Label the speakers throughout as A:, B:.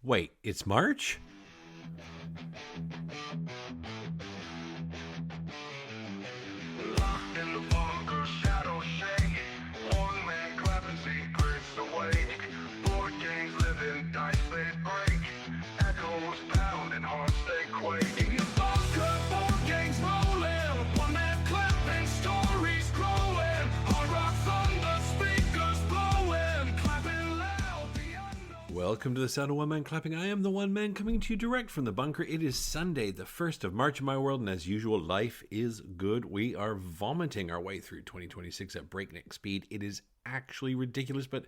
A: Wait, it's March?
B: Locked in the bunker, shadows shake. One man clapping secrets awake. Board games living, dice they break. Echoes pounding, hearts they quake. In the bunker, board games rolling. One man clapping, stories growing. Hard rock thunder, speakers blowing. Clapping loud, the unknown.
A: Welcome to the sound of one man clapping. I am the one man coming to you direct from the bunker. It is Sunday, the 1st of March in my world, and as usual, life is good. We are vomiting our way through 2026 at breakneck speed. It is actually ridiculous, but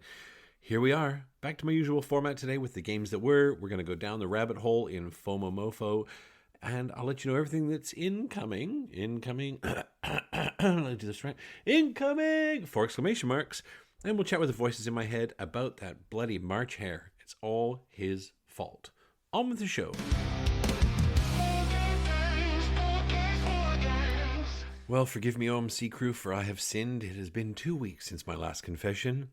A: here we are, back to my usual format today with the games that were. We're going to go down the rabbit hole in FOMOMOFO, and I'll let you know everything that's incoming. Let's do this right. Incoming! 4 exclamation marks. And we'll chat with the voices in my head about that bloody March Hare. It's all his fault. On with the show. Well, forgive me, OMC crew, for I have sinned. It has been 2 weeks since my last confession.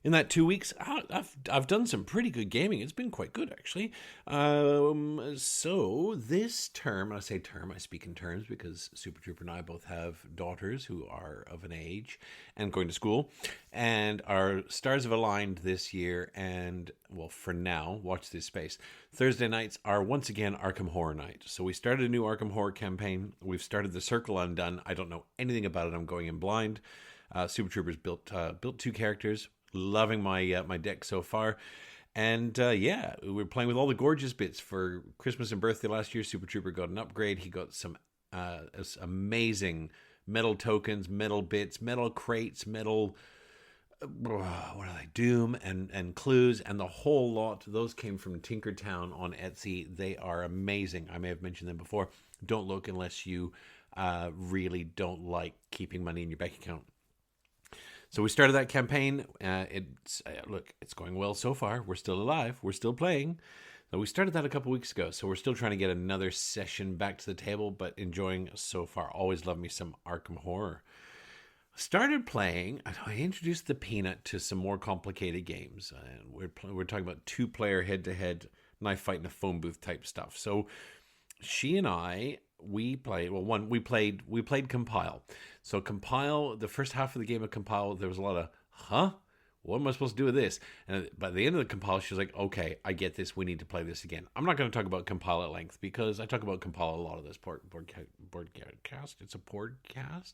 A: In that 2 weeks, I've done some pretty good gaming. It's been quite good, actually. So this term, and I say term, I speak in terms because Super Trooper and I both have daughters who are of an age and going to school. And our stars have aligned this year. And, well, for now, watch this space. Thursday nights are once again Arkham Horror Night. So we started a new Arkham Horror campaign. We've started the Circle Undone. I don't know anything about it. I'm going in blind. Super Troopers built 2 characters. Loving my my deck so far. And yeah, we're playing with all the gorgeous bits for Christmas and birthday last year. Super Trooper got an upgrade. He got some amazing metal tokens, metal bits, metal crates, metal what are they? Doom and clues and the whole lot. Those came from Tinkertown on Etsy. They are amazing. I may have mentioned them before. Don't look unless you really don't like keeping money in your bank account. So we started that campaign. It's going well so far. We're still alive. We're still playing. So we started that a couple weeks ago. So we're still trying to get another session back to the table, but enjoying so far. Always love me some Arkham Horror. Started playing. I introduced the Peanut to some more complicated games. We're talking about 2-player head-to-head knife fight in a phone booth type stuff. So she and I. We played Compile. So Compile, the first half of the game of Compile, there was a lot of, what am I supposed to do with this? And by the end of the Compile, she was like, okay, I get this. We need to play this again. I'm not going to talk about Compile at length because I talk about Compile a lot of this podcast. It's a podcast.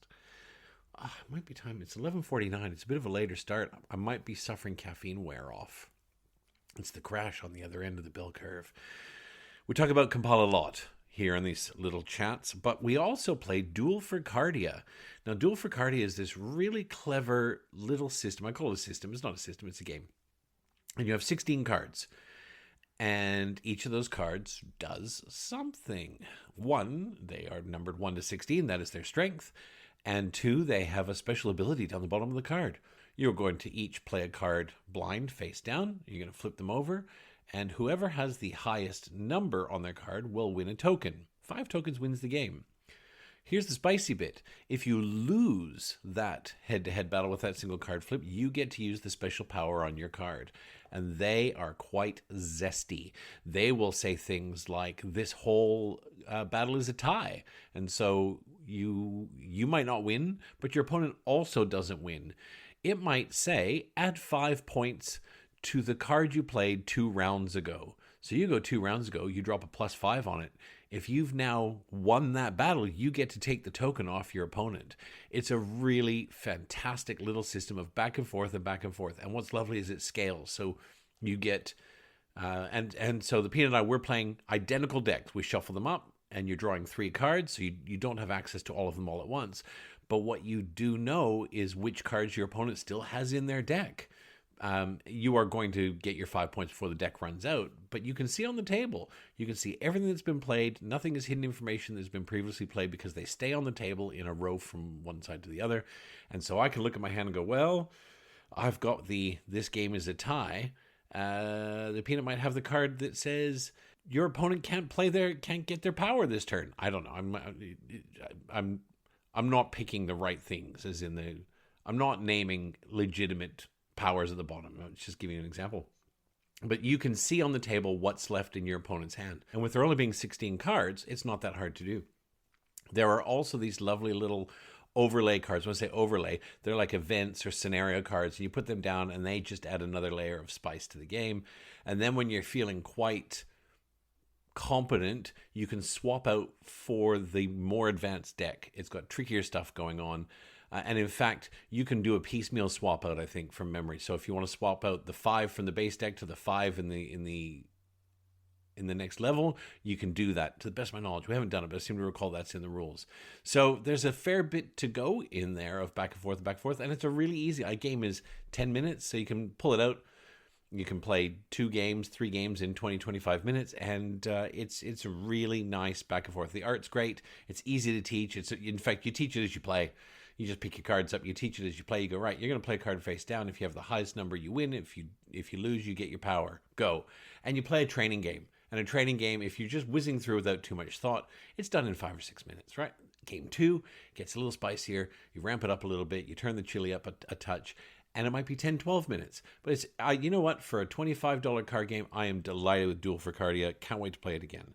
A: It might be time. It's 11:49. It's a bit of a later start. I might be suffering caffeine wear off. It's the crash on the other end of the bell curve. We talk about Compile a lot here in these little chats, but we also play Duel for Cardia. Now, Duel for Cardia is this really clever little system. I call it a system. It's not a system. It's a game. And you have 16 cards. And each of those cards does something. 1, they are numbered 1 to 16. That is their strength. And 2, they have a special ability down the bottom of the card. You're going to each play a card blind, face down. You're going to flip them over. And whoever has the highest number on their card will win a token. 5 tokens wins the game. Here's the spicy bit. If you lose that head-to-head battle with that single card flip, you get to use the special power on your card. And they are quite zesty. They will say things like, this whole battle is a tie. And so you might not win, but your opponent also doesn't win. It might say, add 5 points to the card you played 2 rounds ago. So you go 2 rounds ago, you drop a +5 on it. If you've now won that battle, you get to take the token off your opponent. It's a really fantastic little system of back and forth and back and forth. And what's lovely is it scales. So you get, and so the Peanut and I, we're playing identical decks. We shuffle them up and you're drawing 3 cards. So you don't have access to all of them all at once. But what you do know is which cards your opponent still has in their deck. You are going to get your 5 points before the deck runs out, but you can see on the table, you can see everything that's been played. Nothing is hidden information that's been previously played because they stay on the table in a row from one side to the other. And so I can look at my hand and go, well, I've got this game is a tie. The Peanut might have the card that says your opponent can't get their power this turn. I don't know. I'm not picking the right things, as in I'm not naming legitimate powers at the bottom. Let's just give you an example. But you can see on the table what's left in your opponent's hand. And with there only being 16 cards, it's not that hard to do. There are also these lovely little overlay cards. When I say overlay, they're like events or scenario cards. And you put them down and they just add another layer of spice to the game. And then when you're feeling quite competent, you can swap out for the more advanced deck. It's got trickier stuff going on. And in fact, you can do a piecemeal swap out, I think, from memory. So if you want to swap out the 5 from the base deck to the 5 in the next level, you can do that. To the best of my knowledge, we haven't done it, but I seem to recall that's in the rules. So there's a fair bit to go in there of back and forth, and it's a really easy. A game is 10 minutes, so you can pull it out. You can play 2 games, 3 games in 20, 25 minutes, and it's a really nice back and forth. The art's great. It's easy to teach. In fact, you teach it as you play. You just pick your cards up, you teach it as you play, you go, right, you're going to play a card face down. If you have the highest number, you win. If you lose, you get your power. Go. And you play a training game. And a training game, if you're just whizzing through without too much thought, it's done in 5 or 6 minutes, right? Game 2 gets a little spicier. You ramp it up a little bit. You turn the chili up a touch. And it might be 10, 12 minutes. But it's you know what? For a $25 card game, I am delighted with Duel for Cardia. Can't wait to play it again.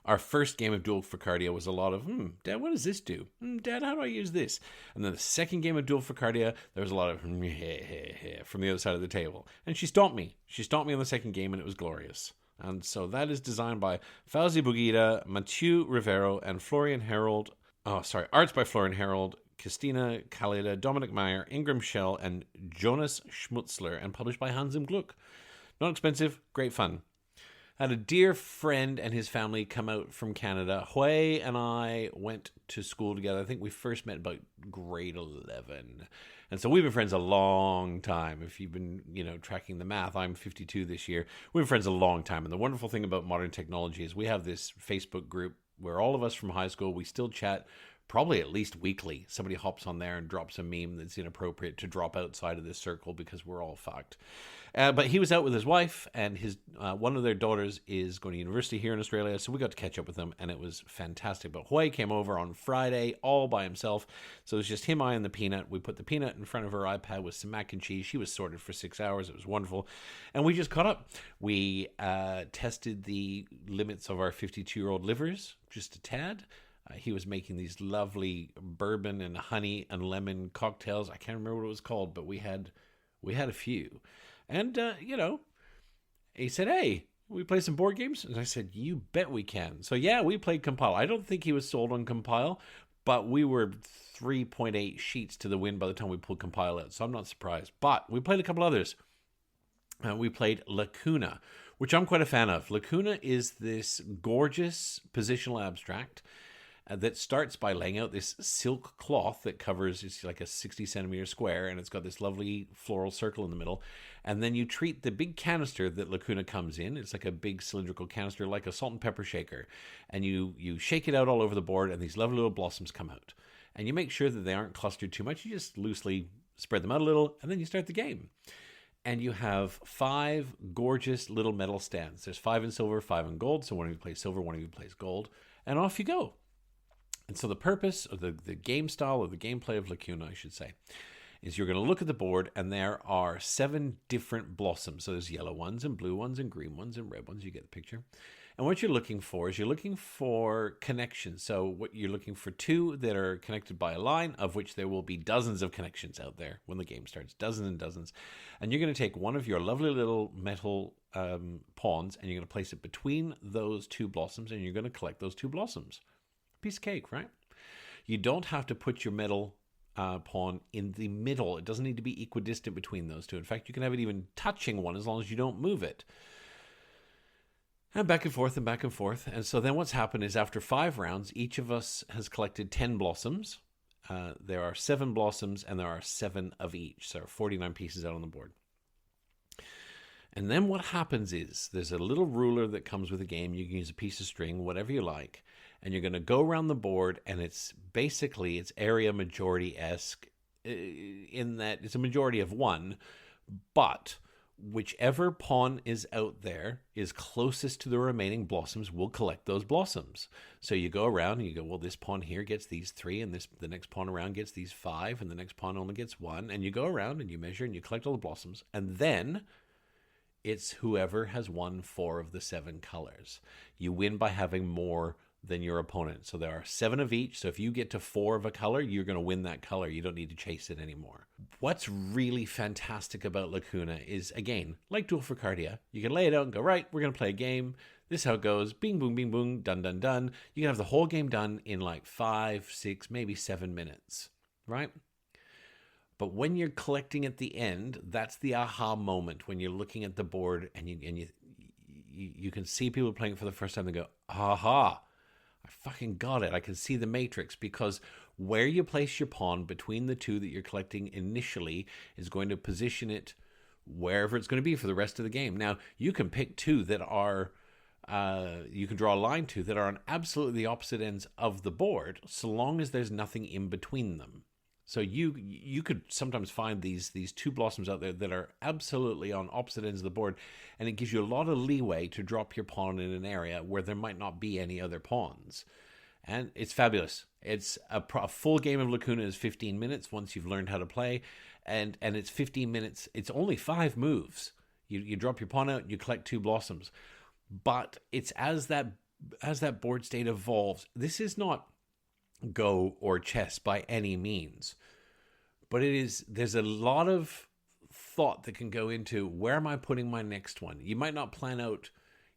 A: Our first game of Duel for Cardia was a lot of, Dad, what does this do? Dad, how do I use this? And then the second game of Duel for Cardia, there was a lot of from the other side of the table. And she stomped me. She stomped me in the second game, and it was glorious. And so that is designed by Fauzi Bugida, Mathieu Rivero, and Florian Harold. Arts by Florian Harold, Christina Kaleda, Dominic Meyer, Ingram Schell, and Jonas Schmutzler, and published by Hans im Gluck. Not expensive, great fun. I had a dear friend and his family come out from Canada. Hui and I went to school together. I think we first met about grade 11. And so we've been friends a long time. If you've been, tracking the math, I'm 52 this year. We've been friends a long time. And the wonderful thing about modern technology is we have this Facebook group where all of us from high school, we still chat probably at least weekly. Somebody hops on there and drops a meme that's inappropriate to drop outside of this circle because we're all fucked. But he was out with his wife, and his one of their daughters is going to university here in Australia, so we got to catch up with them, and it was fantastic. But Hui came over on Friday all by himself, so it was just him, I, and the Peanut. We put the Peanut in front of her iPad with some mac and cheese. She was sorted for 6 hours. It was wonderful. And we just caught up. We tested the limits of our 52-year-old livers just a tad. He was making these lovely bourbon and honey and lemon cocktails. I can't remember what it was called, but we had a few. And, he said, hey, we play some board games? And I said, you bet we can. So, yeah, we played Compile. I don't think he was sold on Compile, but we were 3.8 sheets to the win by the time we pulled Compile out. So I'm not surprised. But we played a couple others. We played Lacuna, which I'm quite a fan of. Lacuna is this gorgeous positional abstract that starts by laying out this silk cloth that covers, it's like a 60 centimeter square, and it's got this lovely floral circle in the middle. And then you treat the big canister that Lacuna comes in. It's like a big cylindrical canister, like a salt and pepper shaker. And you shake it out all over the board, and these lovely little blossoms come out. And you make sure that they aren't clustered too much. You just loosely spread them out a little, and then you start the game. And you have 5 gorgeous little metal stands. There's 5 in silver, 5 in gold. So one of you plays silver, one of you plays gold. And off you go. And so the purpose of the game style, or the gameplay of Lacuna, I should say, is you're going to look at the board, and there are 7 different blossoms. So there's yellow ones and blue ones and green ones and red ones. You get the picture. And what you're looking for is you're looking for connections. So what you're looking for 2 that are connected by a line, of which there will be dozens of connections out there when the game starts, dozens and dozens. And you're going to take one of your lovely little metal pawns, and you're going to place it between those 2 blossoms, and you're going to collect those 2 blossoms. Piece of cake, right? You don't have to put your metal pawn in the middle. It doesn't need to be equidistant between those 2. In fact, you can have it even touching one as long as you don't move it. And back and forth and back and forth. And so then what's happened is after 5 rounds, each of us has collected 10 blossoms. There are 7 blossoms, and there are 7 of each. So 49 pieces out on the board. And then what happens is there's a little ruler that comes with the game. You can use a piece of string, whatever you like. And you're going to go around the board, and it's area majority-esque in that it's a majority of 1, but whichever pawn is out there is closest to the remaining blossoms will collect those blossoms. So you go around and you go, well, this pawn here gets these 3, and the next pawn around gets these 5, and the next pawn only gets 1. And you go around and you measure and you collect all the blossoms. And then It's whoever has won 4 of the 7 colors. You win by having more than your opponent. So there are 7 of each. So if you get to 4 of a color, you're going to win that color. You don't need to chase it anymore. What's really fantastic about Lacuna is, again, like Duel for Cardia, you can lay it out and go, right, we're going to play a game. This is how it goes. Bing, boom, bing, boom, done, done, done. You can have the whole game done in like 5, 6, maybe 7 minutes, right? But when you're collecting at the end, that's the aha moment when you're looking at the board and you can see people playing for the first time and go, aha, I fucking got it. I can see the matrix, because where you place your pawn between the 2 that you're collecting initially is going to position it wherever it's going to be for the rest of the game. Now, you can pick 2 that are, you can draw a line to that are on absolutely the opposite ends of the board, so long as there's nothing in between them. So you could sometimes find these 2 blossoms out there that are absolutely on opposite ends of the board, and it gives you a lot of leeway to drop your pawn in an area where there might not be any other pawns. And it's fabulous. It's a full game of Lacuna is 15 minutes once you've learned how to play, and it's 15 minutes. It's only 5 moves. You drop your pawn out, you collect 2 blossoms. But it's as that board state evolves. This is not Go or chess by any means, but there's a lot of thought that can go into where am I putting my next one. You might not plan out,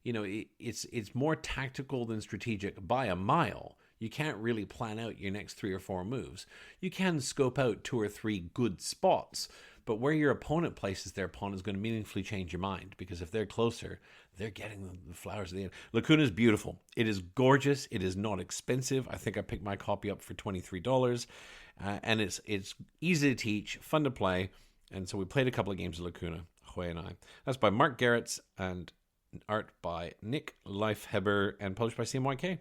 A: it's more tactical than strategic by a mile. You can't really plan out your next 3 or 4 moves. You can scope out 2 or 3 good spots, but where your opponent places their pawn is going to meaningfully change your mind, because if they're closer, they're getting the flowers at the end. Lacuna is beautiful. It is gorgeous. It is not expensive. I think I picked my copy up for $23, and it's easy to teach, fun to play, and so we played a couple of games of Lacuna, Hue and I. That's by Mark Garretts and art by Nick Leifheber and published by CMYK.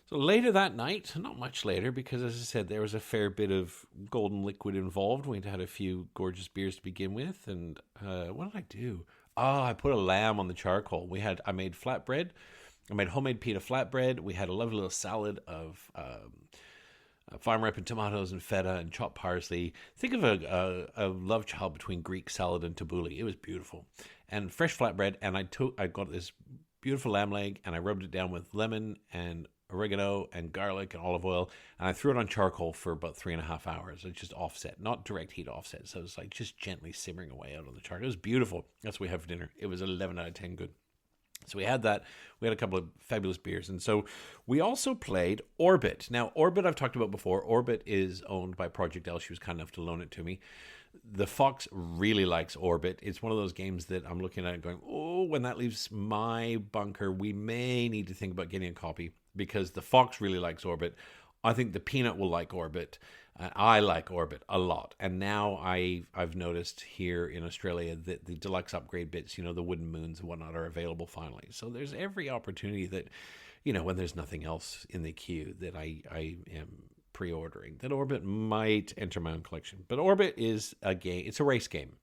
A: So later that night, not much later, because as I said, there was a fair bit of golden liquid involved. We had a few gorgeous beers to begin with. And what did I do? I put a lamb on the charcoal. I made flatbread. I made homemade pita flatbread. We had a lovely little salad of farm-ripened tomatoes and feta and chopped parsley. Think of a love child between Greek salad and tabbouleh. It was beautiful. And fresh flatbread. And I got this beautiful lamb leg, and I rubbed it down with lemon and oregano and garlic and olive oil, and I threw it on charcoal for about 3.5 hours. It's just offset, not direct heat offset, so it's like just gently simmering away out on the charcoal. It was beautiful. That's what we had for dinner. It was 11 out of 10 good. So we had that. We had a couple of fabulous beers, and so we also played Orbit. Now, Orbit I've talked about before. Orbit is owned by Project L. She was kind enough to loan it to me. The Fox really likes Orbit. It's one of those games that I'm looking at and going, oh, when that leaves my bunker, we may need to think about getting a copy, because the Fox really likes Orbit. I think the Peanut will like Orbit. I like Orbit a lot. And now I've noticed here in Australia that the deluxe upgrade bits, the wooden moons and whatnot, are available finally. So there's every opportunity that, when there's nothing else in the queue, that I am pre-ordering, that Orbit might enter my own collection. But Orbit is a game. It's a race game.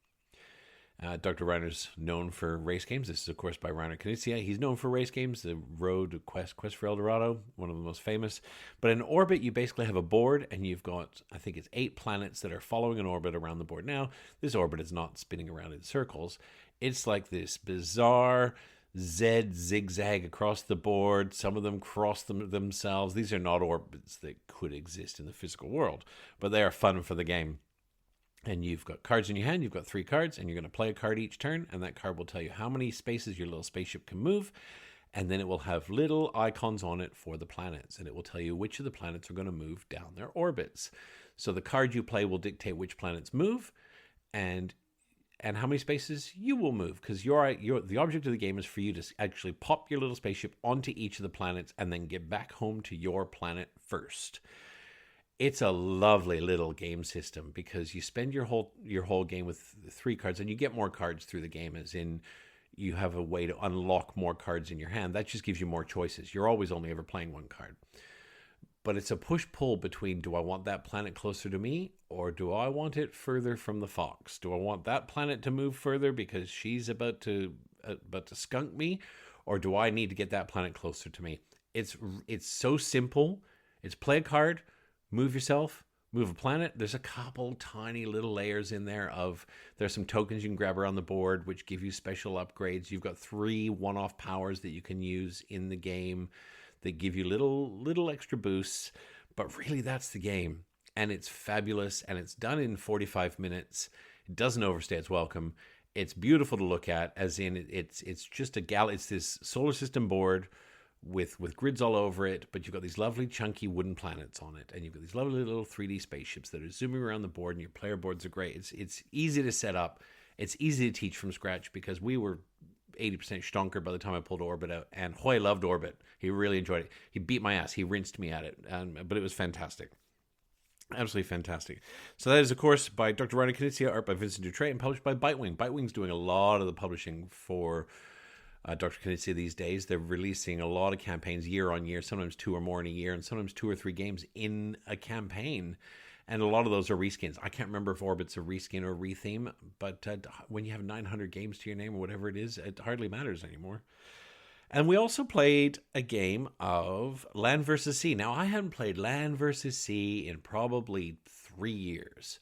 A: Dr. Reiner's known for race games. This is, of course, by Reiner Knizia. He's known for race games. The Road Quest for El Dorado, one of the most famous. But in Orbit, you basically have a board, and you've got, I think it's 8 planets that are following an orbit around the board. Now, this orbit is not spinning around in circles. It's like this bizarre Z zigzag across the board. Some of them cross themselves. These are not orbits that could exist in the physical world, but they are fun for the game. And you've got cards in your hand. You've got 3 cards, and you're going to play a card each turn, and that card will tell you how many spaces your little spaceship can move, and then it will have little icons on it for the planets, and it will tell you which of the planets are going to move down their orbits. So the card you play will dictate which planets move, and how many spaces you will move, because the object of the game is for you to actually pop your little spaceship onto each of the planets and then get back home to your planet first. It's a lovely little game system, because you spend your whole game with 3 cards, and you get more cards through the game, as in you have a way to unlock more cards in your hand. That just gives you more choices. You're always only ever playing 1 card. But it's a push-pull between, do I want that planet closer to me, or do I want it further from the Fox? Do I want that planet to move further because she's about to skunk me, or do I need to get that planet closer to me? It's so simple. It's play a card, move yourself, move a planet, there's a couple tiny little layers in there of, there's some tokens you can grab around the board which give you special upgrades. You've got 3 one-off powers that you can use in the game that give you little extra boosts, but really that's the game. And it's fabulous, and it's done in 45 minutes. It doesn't overstay its welcome. It's beautiful to look at, as in it's just it's this solar system board with grids all over it, but you've got these lovely chunky wooden planets on it, and you've got these lovely little 3D spaceships that are zooming around the board, and your player boards are great. It's easy to set up. It's easy to teach from scratch, because we were 80% stonker by the time I pulled Orbit out, and Hoy loved Orbit. He really enjoyed it. He beat my ass. He rinsed me at it, but it was fantastic. Absolutely fantastic. So that is, of course, by Dr. Ryan Knizia, art by Vincent Dutray, and published by Bitewing. Bitewing's doing a lot of the publishing for Dr. Knizia these days. They're releasing a lot of campaigns year on year, sometimes 2 or more in a year, and sometimes 2 or 3 games in a campaign. And a lot of those are reskins. I can't remember if Orbit's a reskin or retheme, but when you have 900 games to your name or whatever it is, it hardly matters anymore. And we also played a game of Land vs. Sea. Now, I hadn't played Land vs. Sea in probably 3 years.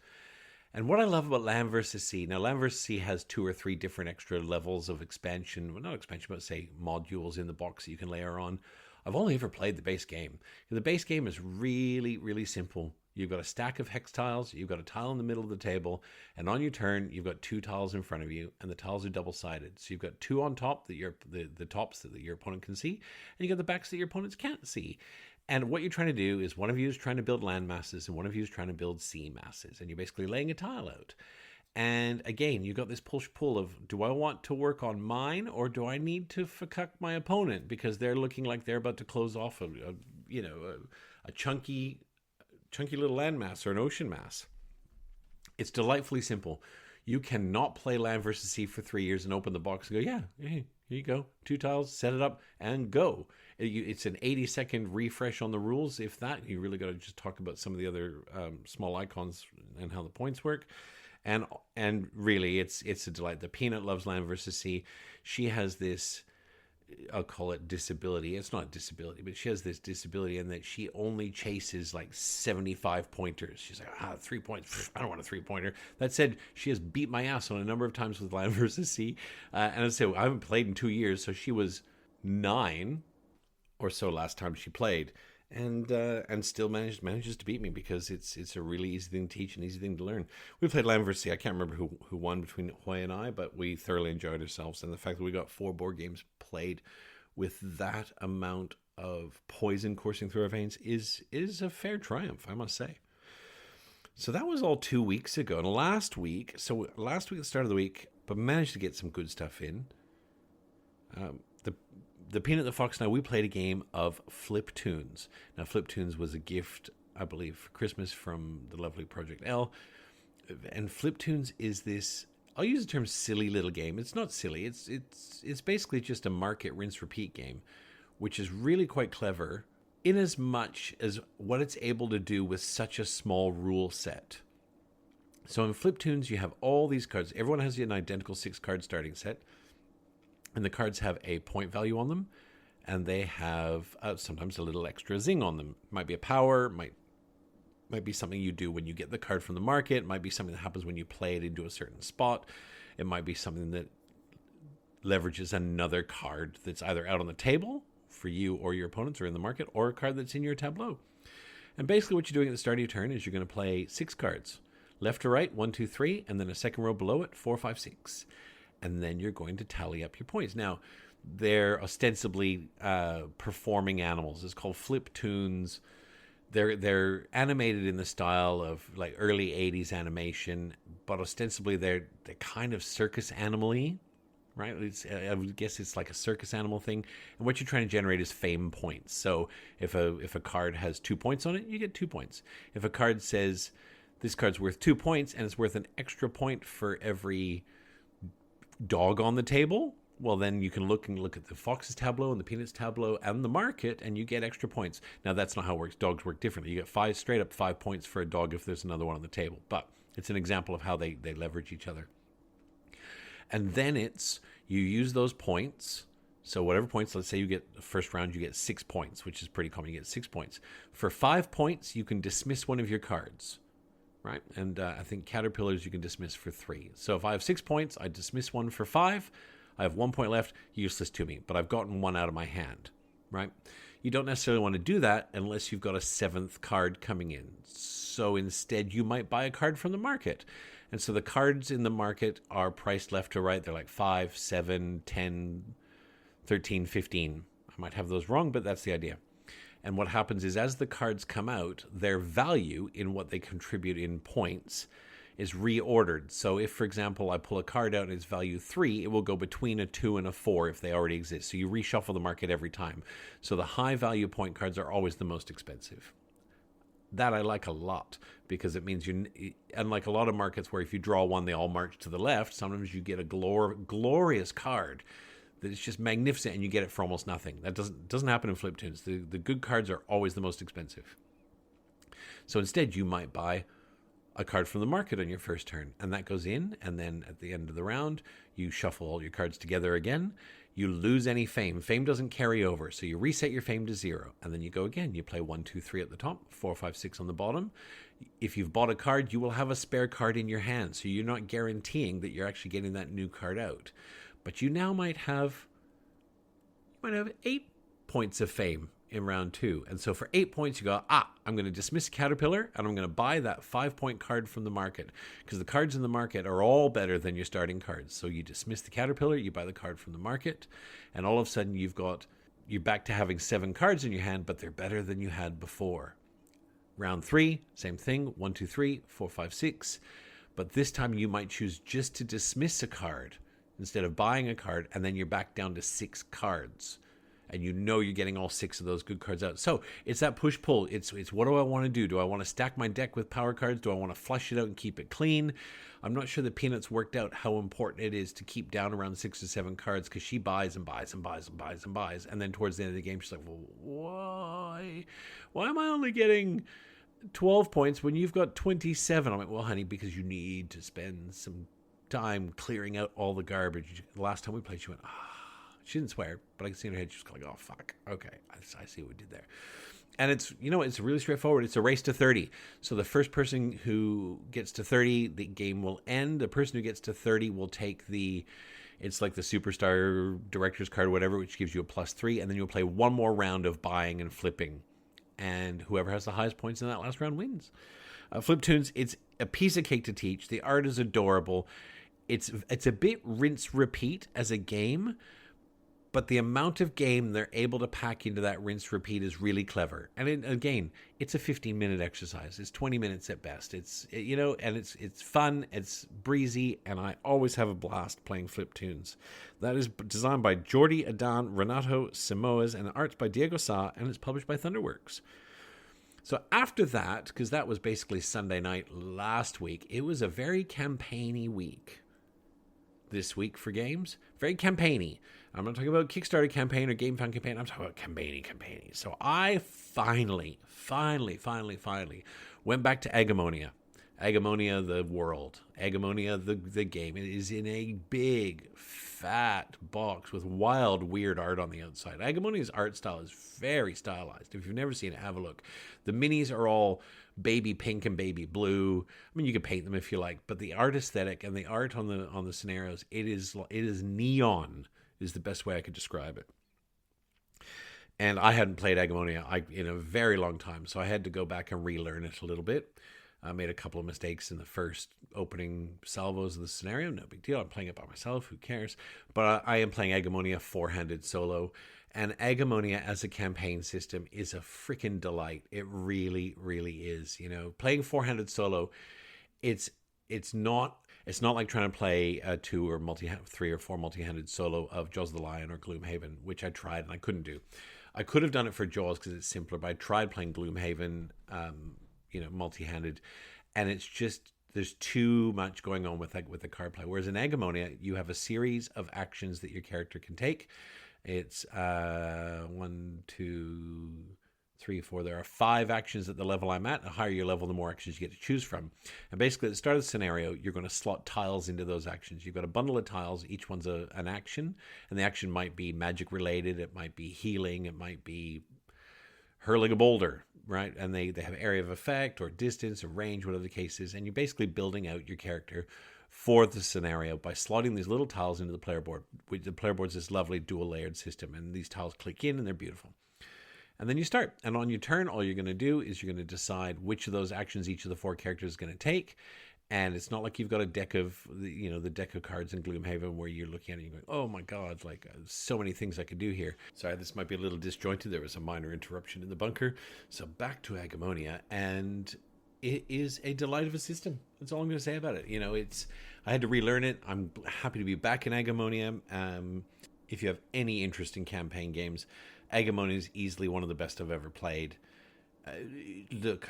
A: And what I love about Land vs. Sea, now Land vs. Sea has 2 or 3 different extra levels of expansion, well, not expansion, but say modules in the box that you can layer on. I've only ever played the base game. The base game is really, really simple. You've got a stack of hex tiles, you've got a tile in the middle of the table, and on your turn, you've got 2 tiles in front of you, and the tiles are double-sided. So you've got 2 on top, the tops that your opponent can see, and you've got the backs that your opponents can't see. And what you're trying to do is, one of you is trying to build land masses, and one of you is trying to build sea masses, and you're basically laying a tile out. And again, you've got this push-pull of, do I want to work on mine, or do I need to fuck my opponent because they're looking like they're about to close off a chunky little landmass or an ocean mass? It's delightfully simple. You cannot play Land vs. Sea for 3 years and open the box and go, yeah, here you go. 2 tiles, set it up, and go. It's an 80-second refresh on the rules. If that, you really got to just talk about some of the other small icons and how the points work. And really, it's a delight. The Peanut loves Land vs. Sea. She has this, I'll call it disability. It's not disability, but she has this disability in that she only chases like 75 pointers. She's like, 3 points. I don't want a 3-pointer. That said, she has beat my ass on a number of times with Land vs. Sea. And I say, I haven't played in 2 years, so she was 9 or so last time she played, and still manages to beat me, because it's a really easy thing to teach and easy thing to learn. We played Land vs. Sea. I can't remember who won between Hoy and I, but we thoroughly enjoyed ourselves. And the fact that we got 4 board games played with that amount of poison coursing through our veins is a fair triumph, I must say. So that was all 2 weeks ago. And last week at the start of the week, but managed to get some good stuff in. The Peanut, the Fox, and I, we played a game of Flip Tunes. Now, Flip Tunes was a gift, I believe, for Christmas from the lovely Project L. And Flip Tunes is this, I'll use the term silly little game. It's not silly. It's basically just a market rinse repeat game, which is really quite clever in as much as what it's able to do with such a small rule set. So in Flip Tunes, you have all these cards. Everyone has an identical 6-card starting set. And the cards have a point value on them, and they have sometimes a little extra zing on them. Might be a power, might be something you do when you get the card from the market, might be something that happens when you play it into a certain spot. It might be something that leverages another card that's either out on the table for you or your opponents, or in the market, or a card that's in your tableau. And basically what you're doing at the start of your turn is you're going to play 6 cards. Left to right, 1, 2, 3, and then a second row below it, 4, 5, 6. And then you're going to tally up your points. Now, they're ostensibly performing animals. It's called Flip Tunes. They're animated in the style of like early 80s animation, but ostensibly they're kind of circus animal-y, right? I would guess it's like a circus animal thing. And what you're trying to generate is fame points. So if a card has 2 points on it, you get 2 points. If a card says this card's worth 2 points and it's worth an extra point for every dog on the table, well, then you can look at the Fox's tableau and the Peanut's tableau and the market, and you get extra points. Now, that's not how it works. Dogs work differently. You get straight up 5 points for a dog if there's another one on the table. But it's an example of how they leverage each other. And then you use those points So whatever points, let's say you get the first round, you get 6 points, which is pretty common. You get 6 points. For 5 points, you can dismiss one of your cards, right? And I think caterpillars you can dismiss for 3. So if I have 6 points, I dismiss one for 5. I have 1 point left, useless to me, but I've gotten one out of my hand, right? You don't necessarily want to do that unless you've got a 7th card coming in. So instead, you might buy a card from the market. And so the cards in the market are priced left to right. They're like 5, 7, 10, 13, 15. I might have those wrong, but that's the idea. And what happens is as the cards come out, their value in what they contribute in points is reordered. So if, for example, I pull a card out and it's value 3, it will go between a 2 and a 4 if they already exist. So you reshuffle the market every time. So the high value point cards are always the most expensive. That I like a lot because it means unlike a lot of markets where if you draw one, they all march to the left, sometimes you get a glorious card that is just magnificent and you get it for almost nothing. That doesn't happen in flip tunes. The good cards are always the most expensive. So instead, you might buy a card from the market on your first turn, and that goes in, and then at the end of the round, you shuffle all your cards together again. You lose any fame. Fame doesn't carry over, so you reset your fame to 0, and then you go again. You play 1, 2, 3 at the top, 4, 5, 6 on the bottom. If you've bought a card, you will have a spare card in your hand, so you're not guaranteeing that you're actually getting that new card out. But you now might have 8 points of fame in round 2. And so for 8 points, you go, I'm going to dismiss Caterpillar and I'm going to buy that 5-point card from the market because the cards in the market are all better than your starting cards. So you dismiss the Caterpillar, you buy the card from the market, and all of a sudden you're back to having 7 cards in your hand, but they're better than you had before. Round 3, same thing, 1, 2, 3, 4, 5, 6. But this time you might choose just to dismiss a card instead of buying a card, and then you're back down to 6 cards. And you know you're getting all 6 of those good cards out. So it's that push-pull. It's what do I want to do? Do I want to stack my deck with power cards? Do I want to flush it out and keep it clean? I'm not sure that Peanuts worked out how important it is to keep down around 6 or 7 cards because she buys and buys and buys and buys and buys. And then towards the end of the game, she's like, well, why? Why am I only getting 12 points when you've got 27? I'm like, well, honey, because you need to spend some time clearing out all the garbage. The last time we played, she went, She didn't swear, but I could see in her head, she was like, oh, fuck. Okay, I see what we did there. And it's really straightforward. It's a race to 30. So the first person who gets to 30, the game will end. The person who gets to 30 will take it's like the Superstar Director's card or whatever, which gives you a +3. And then you'll play one more round of buying and flipping. And whoever has the highest points in that last round wins. Flip Tunes, it's a piece of cake to teach. The art is adorable. It's a bit rinse repeat as a game, but the amount of game they're able to pack into that rinse repeat is really clever. And again, it's a 15-minute exercise. It's 20 minutes at best. And it's fun, it's breezy, and I always have a blast playing Flip Tunes. That is designed by Jordi Adan, Renato Simoes, and art by Diego Sa, and it's published by Thunderworks. So after that, because that was basically Sunday night last week, it was a very campaigny week. This week for games, very campaigny. I'm not talking about Kickstarter campaign or GameFound campaign. I'm talking about campaigny. So I finally went back to Agamonia. Agamonia the world. Agamonia the game. It is in a big, fat box with wild, weird art on the outside. Agamonia's art style is very stylized. If you've never seen it, have a look. The minis are all baby pink and baby blue. I mean, you can paint them if you like, but the art aesthetic and the art on the scenarios, it is neon is the best way I could describe it. And I hadn't played Agamonia in a very long time, so I had to go back and relearn it a little bit. I made a couple of mistakes in the first opening salvos of the scenario. No big deal. I'm playing it by myself. Who cares? But I am playing Agamonia 4-handed solo. And Agamonia as a campaign system is a freaking delight. It really, really is. Playing 4-handed solo, it's not like trying to play a 2 or 3 or 4 multi-handed solo of Jaws of the Lion or Gloomhaven, which I tried and I couldn't do. I could have done it for Jaws because it's simpler, but I tried playing Gloomhaven, multi-handed, and it's just there's too much going on with the card play. Whereas in Agamonia, you have a series of actions that your character can take. It's 1, 2, 3, 4. There are 5 actions at the level I'm at. The higher your level, the more actions you get to choose from. And basically, at the start of the scenario, you're going to slot tiles into those actions. You've got a bundle of tiles. Each one's an action. And the action might be magic related. It might be healing. It might be hurling a boulder, right? And they have area of effect or distance or range, whatever the case is. And you're basically building out your character for the scenario by slotting these little tiles into the player board. The player board's this lovely dual layered system. And these tiles click in and they're beautiful. And then you start. And on your turn, all you're going to do is you're going to decide which of those actions each of the 4 characters is going to take. And it's not like you've got a deck of, the deck of cards in Gloomhaven where you're looking at it and you're going, oh my God, so many things I could do here. Sorry, this might be a little disjointed. There was a minor interruption in the bunker. So back to Agamonia. And it is a delight of a system. That's all I'm going to say about it. I had to relearn it. I'm happy to be back in Agamonia. If you have any interest in campaign games, Agamonia is easily one of the best I've ever played. Look,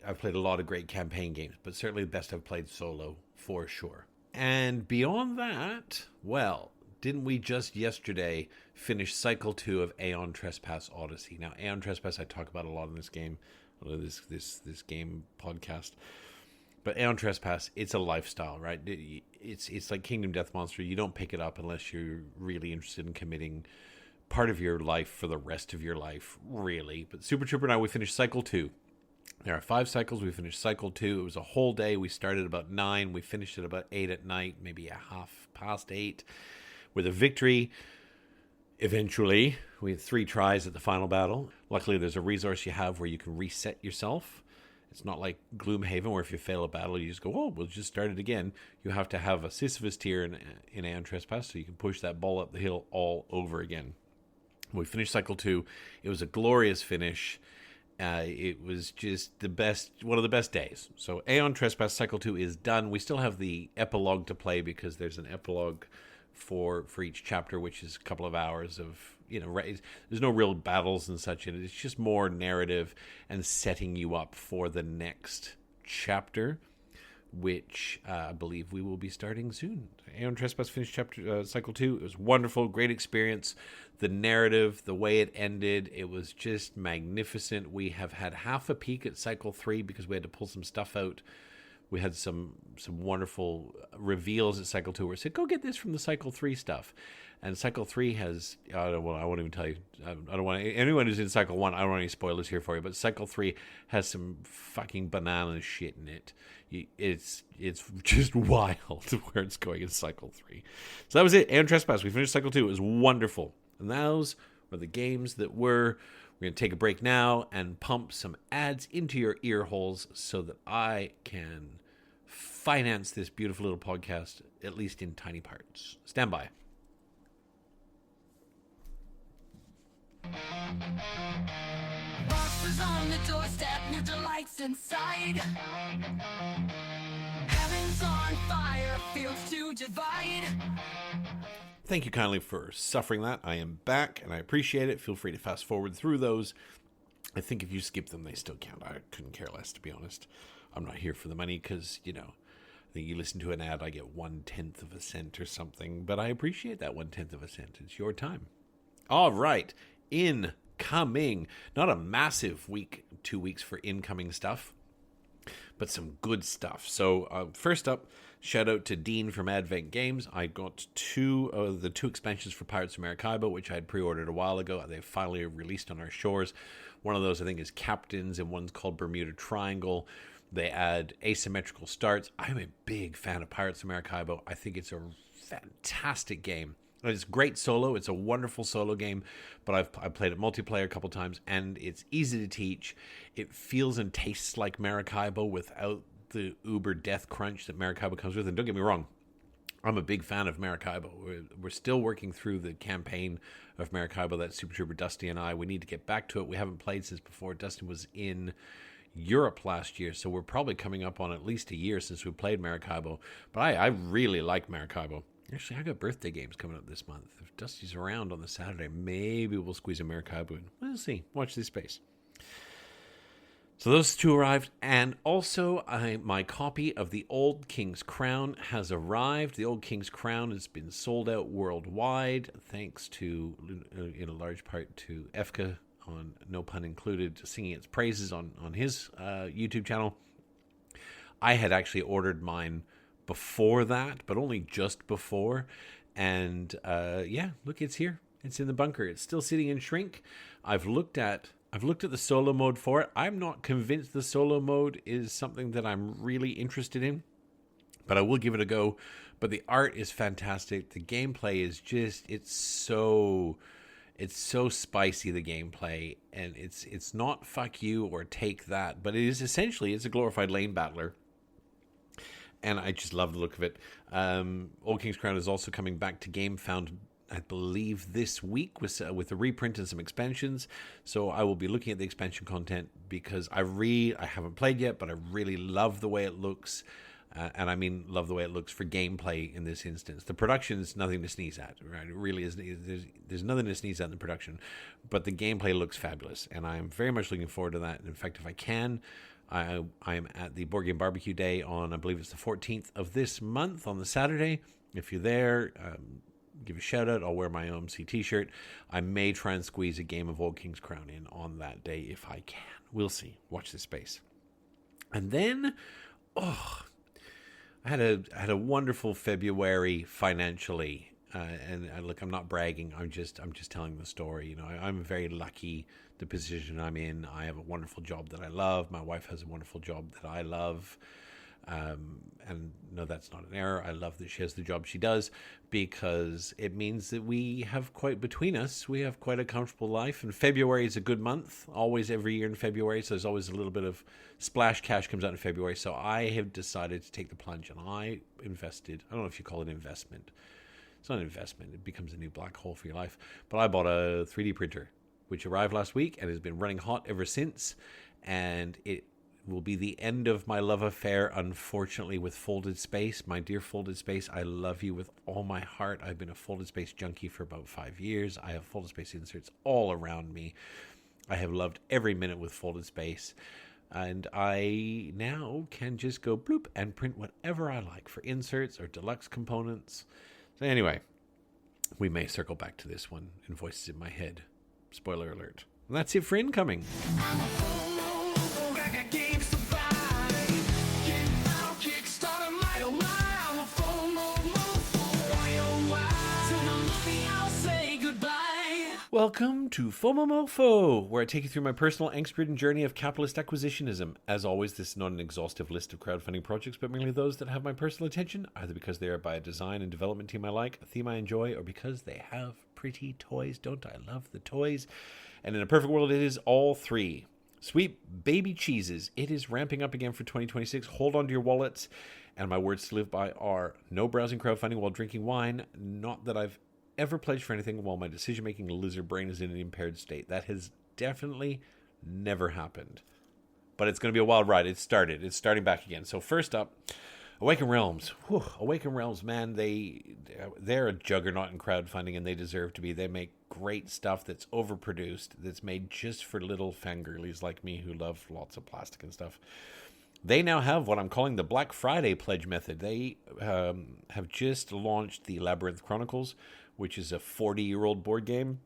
A: I've played a lot of great campaign games, but certainly the best I've played solo, for sure. And beyond that, well, didn't we just yesterday finish Cycle 2 of Aeon Trespass Odyssey? Now, Aeon Trespass I talk about a lot in this game, this game podcast. But Aeon Trespass, it's a lifestyle, right? It's like Kingdom Death Monster. You don't pick it up unless you're really interested in committing part of your life for the rest of your life, really. But Super Trooper and I, we finished Cycle 2. There are 5 cycles. We finished Cycle 2. It was a whole day. We started about 9. We finished at about 8 at night, maybe a half past 8, with a victory. Eventually, we had 3 tries at the final battle. Luckily, there's a resource you have where you can reset yourself. It's not like Gloomhaven, where if you fail a battle, you just go, oh, we'll just start it again. You have to have a Sisyphus tier in Aeon Trespass, so you can push that ball up the hill all over again. We finished Cycle 2. It was a glorious finish. It was just one of the best days. So Aeon Trespass Cycle 2 is done. We still have the epilogue to play because there's an epilogue for each chapter, which is a couple of hours of, there's no real battles and such in it. It's just more narrative and setting you up for the next chapter, which I believe we will be starting soon. Aeon Trespass finished Cycle 2. It was wonderful, great experience. The narrative, the way it ended, it was just magnificent. We have had half a peek at Cycle 3 because we had to pull some stuff out. We had some wonderful reveals at Cycle 2 where it said, go get this from the Cycle 3 stuff. And Cycle 3 has, I won't even tell you, I don't want anyone who's in Cycle 1, I don't want any spoilers here for you, but Cycle 3 has some fucking banana shit in it. It's just wild where it's going in Cycle 3. So that was it, Aeon Trespass. We finished Cycle 2. It was wonderful. And those were the games that were. We're going to take a break now and pump some ads into your ear holes so that I can finance this beautiful little podcast, at least in tiny parts. Stand by.
C: Boxes on the doorstep, new delights inside. Heaven's on fire, fields to divide.
A: Thank you kindly for suffering that. I am back, and I appreciate it. Feel free to fast forward through those. I think if you skip them, they still count. I couldn't care less, to be honest. I'm not here for the money because, I think you listen to an ad, I get 1/10 of a cent or something. But I appreciate that 1/10 of a cent. It's your time. All right. Incoming. Not a massive 2 weeks for incoming stuff, but some good stuff. So first up, shout out to Dean from Advent Games. I got the two expansions for Pirates of Maracaibo, which I had pre-ordered a while ago. They've finally released on our shores. One of those, I think, is Captains, and one's called Bermuda Triangle. They add asymmetrical starts. I'm a big fan of Pirates of Maracaibo. I think it's a fantastic game. It's great solo. It's a wonderful solo game, but I've played it multiplayer a couple times, and it's easy to teach. It feels and tastes like Maracaibo without the uber death crunch that Maracaibo comes with. And don't get me wrong, I'm a big fan of Maracaibo. We're still working through the campaign of Maracaibo. That's Super Trooper Dusty and I. We need to get back to it. We haven't played since before Dusty was in Europe last year, so we're probably coming up on at least a year since we played Maracaibo. But I really like Maracaibo. Actually, I got birthday games coming up this month. If Dusty's around on the Saturday, maybe we'll squeeze a Maracaibo in. We'll see. Watch this space. So those two arrived, and also my copy of The Old King's Crown has arrived. The Old King's Crown has been sold out worldwide, thanks to, in a large part, to EFCA no pun included, singing its praises on his YouTube channel. I had actually ordered mine before that, but only just before. And yeah, look, it's here. It's in the bunker. It's still sitting in shrink. I've looked at the solo mode for it. I'm not convinced the solo mode is something that I'm really interested in, but I will give it a go. But the art is fantastic. The gameplay is just, it's so spicy, the gameplay, and it's not fuck you or take that, but it is essentially, it's a glorified lane battler. And I just love the look of it. Old King's Crown is also coming back to GameFound, I believe, this week with a reprint and some expansions. So I will be looking at the expansion content because I haven't played yet, but I really love the way it looks. And I mean, love the way it looks for gameplay in this instance. The production is nothing to sneeze at, right? It really is. There's nothing to sneeze at in the production, but the gameplay looks fabulous, and I am very much looking forward to that. In fact, if I can, I am at the Board Game Barbecue Day on, I believe it's the 14th of this month on the Saturday. If you're there, give a shout out. I'll wear my OMC t-shirt. I may try and squeeze a game of Old King's Crown in on that day if I can. We'll see. Watch this space. And then, I had a wonderful February financially, and look, I'm not bragging. I'm just telling the story. You know, I'm very lucky the position I'm in. I have a wonderful job that I love. My wife has a wonderful job that I love. And no, that's not an error. I love that she has the job she does because it means that we have quite a comfortable life. And February is a good month, always every year in February. So there's always a little bit of splash cash comes out in February. So I have decided to take the plunge, and I invested. I don't know if you call it investment. It's not an investment. It becomes a new black hole for your life. But I bought a 3D printer, which arrived last week and has been running hot ever since. And it will be the end of my love affair, unfortunately, with Folded Space. My dear Folded Space, I love you with all my heart. I've been a Folded Space junkie for about 5 years. I have Folded Space inserts all around me. I have loved every minute with Folded Space. And I now can just go bloop and print whatever I like for inserts or deluxe components. So anyway, we may circle back to this one in voices in my head. Spoiler alert. And that's it for incoming. Welcome to FOMOMOFO, where I take you through my personal angst-ridden journey of capitalist acquisitionism. As always, this is not an exhaustive list of crowdfunding projects, but merely those that have my personal attention, either because they are by a design and development team I like, a theme I enjoy, or because they have pretty toys. Don't I love the toys? And in a perfect world, it is all three. Sweet baby cheeses. It is ramping up again for 2026. Hold on to your wallets. And my words to live by are no browsing crowdfunding while drinking wine. Not that I've ever pledged for anything while my decision-making lizard brain is in an impaired state. That has definitely never happened. But it's going to be a wild ride. It's starting back again. So first up, Awaken Realms. Whew, Awaken Realms, man, they're a juggernaut in crowdfunding, and they deserve to be. They make great stuff that's overproduced, that's made just for little fangirlies like me who love lots of plastic and stuff. They now have what I'm calling the Black Friday pledge method. They have just launched the Labyrinth Chronicles, which is a 40-year-old board game.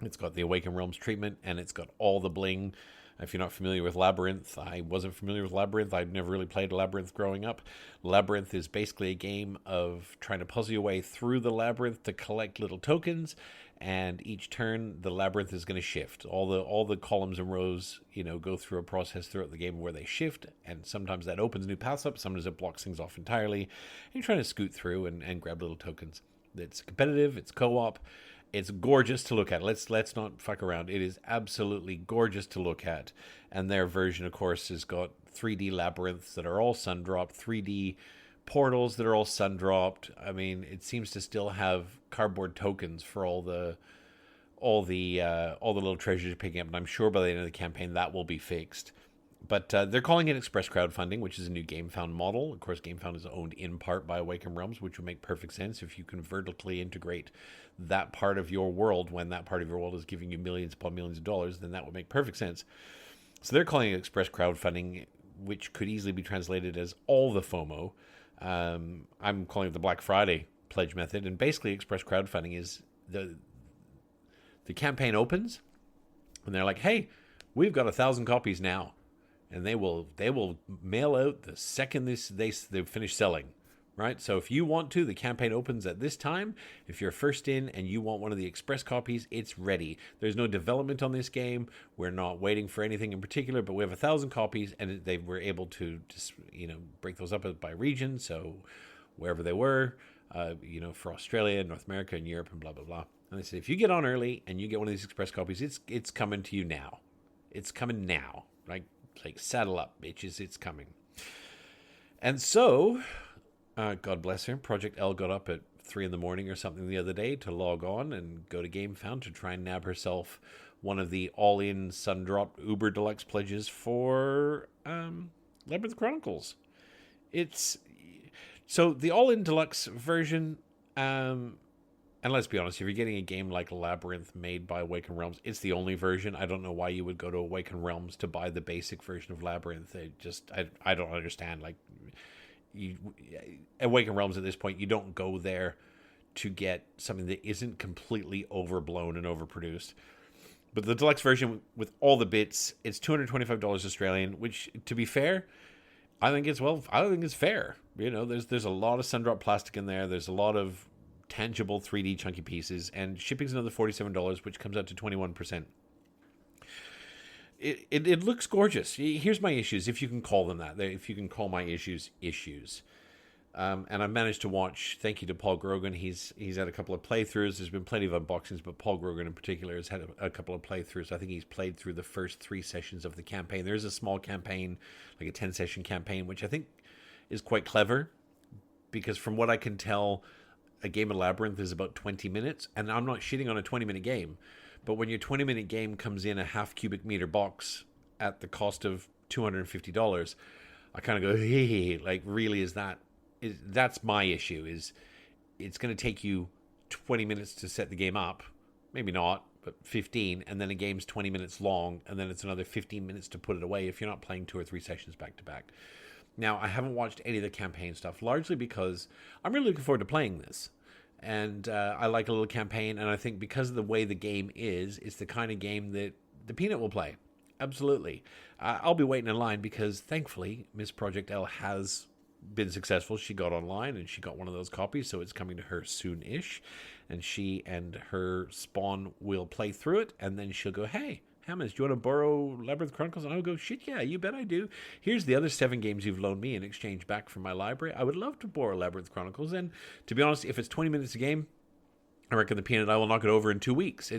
A: It's got the Awaken Realms treatment, and it's got all the bling. If you're not familiar with Labyrinth, I wasn't familiar with Labyrinth. I'd never really played Labyrinth growing up. Labyrinth is basically a game of trying to puzzle your way through the labyrinth to collect little tokens, and each turn the labyrinth is going to shift. All the columns and rows, go through a process throughout the game where they shift, and sometimes that opens new paths up, sometimes it blocks things off entirely. And you're trying to scoot through and grab little tokens. It's competitive, it's co-op, it's gorgeous to look at. Let's not fuck around. It is absolutely gorgeous to look at. And their version, of course, has got 3D labyrinths that are all sun-dropped, 3D portals that are all sun-dropped. I mean, it seems to still have cardboard tokens for all the little treasures you're picking up. And I'm sure by the end of the campaign that will be fixed. But they're calling it Express Crowdfunding, which is a new GameFound model. Of course, GameFound is owned in part by Awaken Realms, which would make perfect sense if you can vertically integrate that part of your world. When that part of your world is giving you millions upon millions of dollars, then that would make perfect sense. So they're calling it Express Crowdfunding, which could easily be translated as all the FOMO. I'm calling it the Black Friday pledge method. And basically, Express Crowdfunding is the campaign opens, And they're like, hey, we've got 1,000 copies now. And they will mail out the second they finish selling. Right? So if you want to, the campaign opens at this time. If you're first in and you want one of the express copies, it's ready. There's no development on this game. We're not waiting for anything in particular, but we have 1,000 copies, and they were able to just, break those up by region. So wherever they were, for Australia, North America, and Europe, and blah, blah, blah. And they said, if you get on early and you get one of these express copies, it's coming to you now. It's coming now. Like saddle up, bitches. It's coming. And so... God bless her. Project L got up at 3 a.m. or something the other day to log on and go to GameFound to try and nab herself one of the all-in sun-dropped Uber Deluxe pledges for Labyrinth Chronicles. So the all-in deluxe version, and let's be honest, if you're getting a game like Labyrinth made by Awaken Realms, it's the only version. I don't know why you would go to Awaken Realms to buy the basic version of Labyrinth. I don't understand. Awaken Realms at this point, you don't go there to get something that isn't completely overblown and overproduced. But the deluxe version with all the bits, it's $225 Australian, which, to be fair, I think it's fair. There's a lot of sun-drop plastic in there. There's a lot of tangible 3D chunky pieces, and shipping's another $47, which comes out to 21%. It looks gorgeous. Here's my issues, if you can call them that. If you can call my issues. And I've managed to watch, thank you to Paul Grogan, he's had a couple of playthroughs. There's been plenty of unboxings, but Paul Grogan in particular has had a couple of playthroughs. I think he's played through the first 3 sessions of the campaign. There's a small campaign, like a 10-session campaign, which I think is quite clever, because from what I can tell, a game of Labyrinth is about 20 minutes, and I'm not shitting on a 20-minute game. But when your 20-minute game comes in a half cubic meter box at the cost of $250, I kind of go, hey, really, that's my issue, is it's going to take you 20 minutes to set the game up. Maybe not, but 15, and then a game's 20 minutes long, and then it's another 15 minutes to put it away if you're not playing 2 or 3 sessions back to back. Now, I haven't watched any of the campaign stuff, largely because I'm really looking forward to playing this. And I like a little campaign, and I think because of the way the game is, it's the kind of game that the Peanut will play. Absolutely. I'll be waiting in line because, thankfully, Miss Project L has been successful. She got online, and she got one of those copies, so it's coming to her soon-ish. And she and her spawn will play through it, and then she'll go, hey, Hammonds, do you want to borrow Labyrinth Chronicles? And I'll go, shit, yeah, you bet I do. Here's the other 7 games you've loaned me in exchange back from my library. I would love to borrow Labyrinth Chronicles. And to be honest, if it's 20 minutes a game, I reckon the Peanut and I will knock it over in 2 weeks.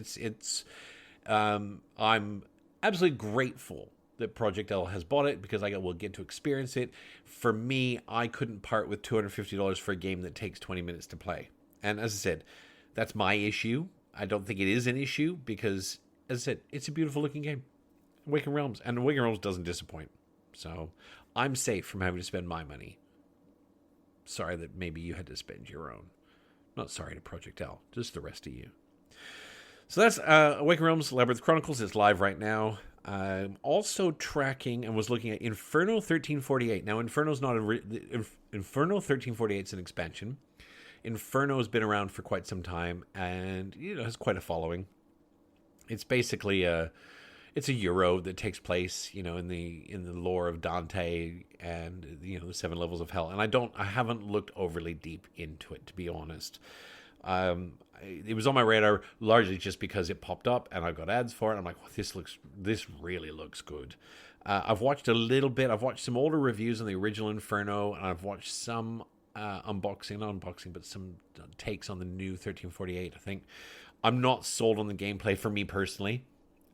A: I'm absolutely grateful that Project L has bought it because I will get to experience it. For me, I couldn't part with $250 for a game that takes 20 minutes to play. And as I said, that's my issue. I don't think it is an issue because, as I said, it's a beautiful looking game. Awaken Realms. And Awaken Realms doesn't disappoint. So I'm safe from having to spend my money. Sorry that maybe you had to spend your own. Not sorry to Project L. Just the rest of you. So that's Awaken Realms Labyrinth Chronicles. It's live right now. I'm also tracking and was looking at Inferno 1348. Now, Inferno's not Inferno 1348 is an expansion. Inferno has been around for quite some time and has quite a following. It's basically it's a Euro that takes place, in the lore of Dante and the 7 levels of hell. And I haven't looked overly deep into it, to be honest. It was on my radar largely just because it popped up and I got ads for it. I'm like, well, this really looks good. I've watched a little bit. I've watched some older reviews on the original Inferno, and I've watched some not unboxing, but some takes on the new 1348. I think I'm not sold on the gameplay for me personally.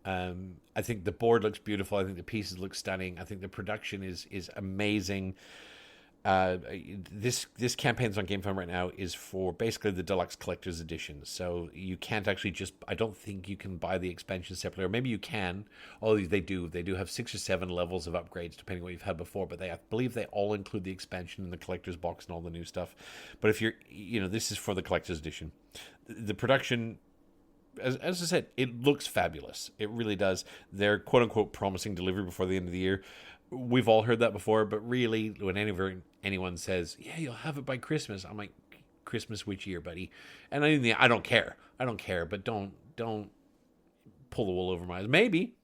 A: I think the board looks beautiful. I think the pieces look stunning. I think the production is amazing. This campaign's on GameFound right now is for basically the Deluxe Collector's Edition. So you can't actually I don't think you can buy the expansion separately, or maybe you can. Oh, they do. They do have 6 or 7 levels of upgrades depending on what you've had before, but I believe they all include the expansion and the collector's box and all the new stuff. But if this is for the Collector's Edition. The production, as I said, it looks fabulous. It really does. They're quote-unquote promising delivery before the end of the year. We've all heard that before, but really, when anyone says, yeah, you'll have it by Christmas, I'm like, Christmas which year, buddy? And I don't care. I don't care, but don't pull the wool over my eyes. Maybe.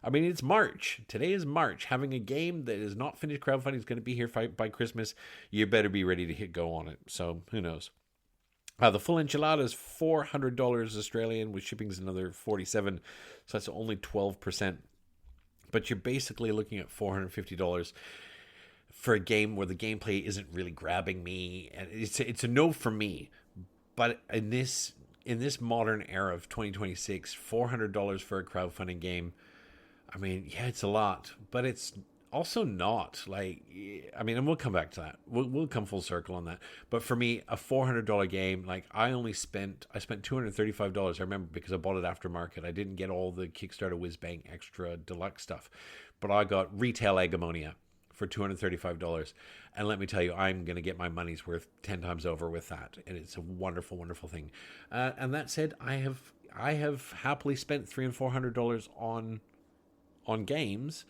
A: I mean, it's March. Today is March. Having a game that is not finished crowdfunding is going to be here by Christmas. You better be ready to hit go on it. So who knows? The full enchilada is $400 Australian, with shipping is another 47, so that's only 12%. But you're basically looking at $450 for a game where the gameplay isn't really grabbing me, and it's a no for me. But in this modern era of 2026, $400 for a crowdfunding game, I mean, yeah, it's a lot, but it's also not. Like, I mean, and we'll come back to that. We'll come full circle on that. But for me, a $400 game, like, I spent $235. I remember, because I bought it aftermarket. I didn't get all the Kickstarter whiz-bang extra deluxe stuff, but I got retail Egomonia for $235. And let me tell you, I'm going to get my money's worth 10 times over with that. And it's a wonderful, wonderful thing. And that said, I have happily spent $300 and $400 on games.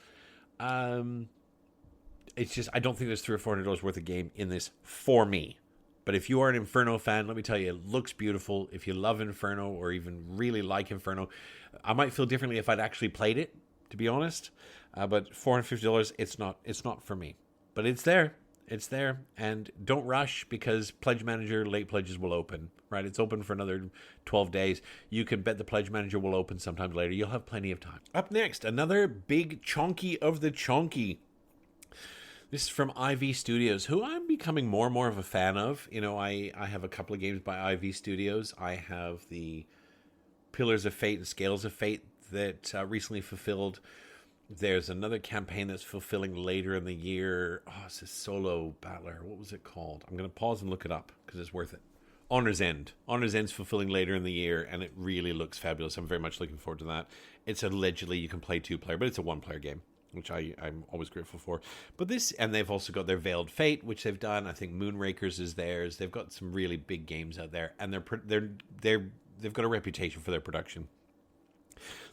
A: It's just, I don't think there's $300 or $400 worth of game in this for me. But if you are an Inferno fan, let me tell you, it looks beautiful. If you love Inferno, or even really like Inferno, I might feel differently if I'd actually played it, to be honest. But $450, it's not for me. But it's there. It's there. And don't rush, because Pledge Manager late pledges will open, right? It's open for another 12 days. You can bet the Pledge Manager will open sometime later. You'll have plenty of time. Up next, another big chonky of the chonky. This is from IV Studios, who I'm becoming more and more of a fan of. You know, I have a couple of games by IV Studios. I have the Pillars of Fate and Scales of Fate that recently fulfilled. There's another campaign that's fulfilling later in the year. Oh, it's a solo battler. What was it called? I'm going to pause and look it up, because it's worth it. Honor's End. Honor's End's fulfilling later in the year, and it really looks fabulous. I'm very much looking forward to that. It's allegedly you can play 2-player, but it's a 1-player game, which I'm always grateful for. But this, and they've also got their Veiled Fate, which they've done. I think Moonrakers is theirs. They've got some really big games out there, and they've got a reputation for their production.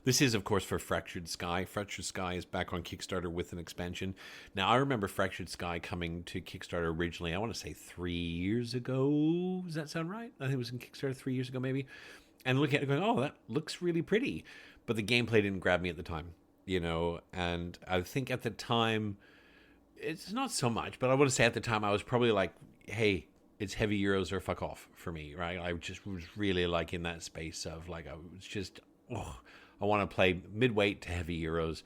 A: This is, of course, for Fractured Sky. Fractured Sky is back on Kickstarter with an expansion. Now, I remember Fractured Sky coming to Kickstarter originally, I want to say 3 years ago. Does that sound right? I think it was in Kickstarter 3 years ago, maybe. And looking at it going, oh, that looks really pretty. But the gameplay didn't grab me at the time, you know. And I think at the time, it's not so much, but I want to say at the time I was probably like, hey, it's heavy Euros or fuck off for me, right? I just was really like in that space of like, I was just, I want to play midweight to heavy Euros.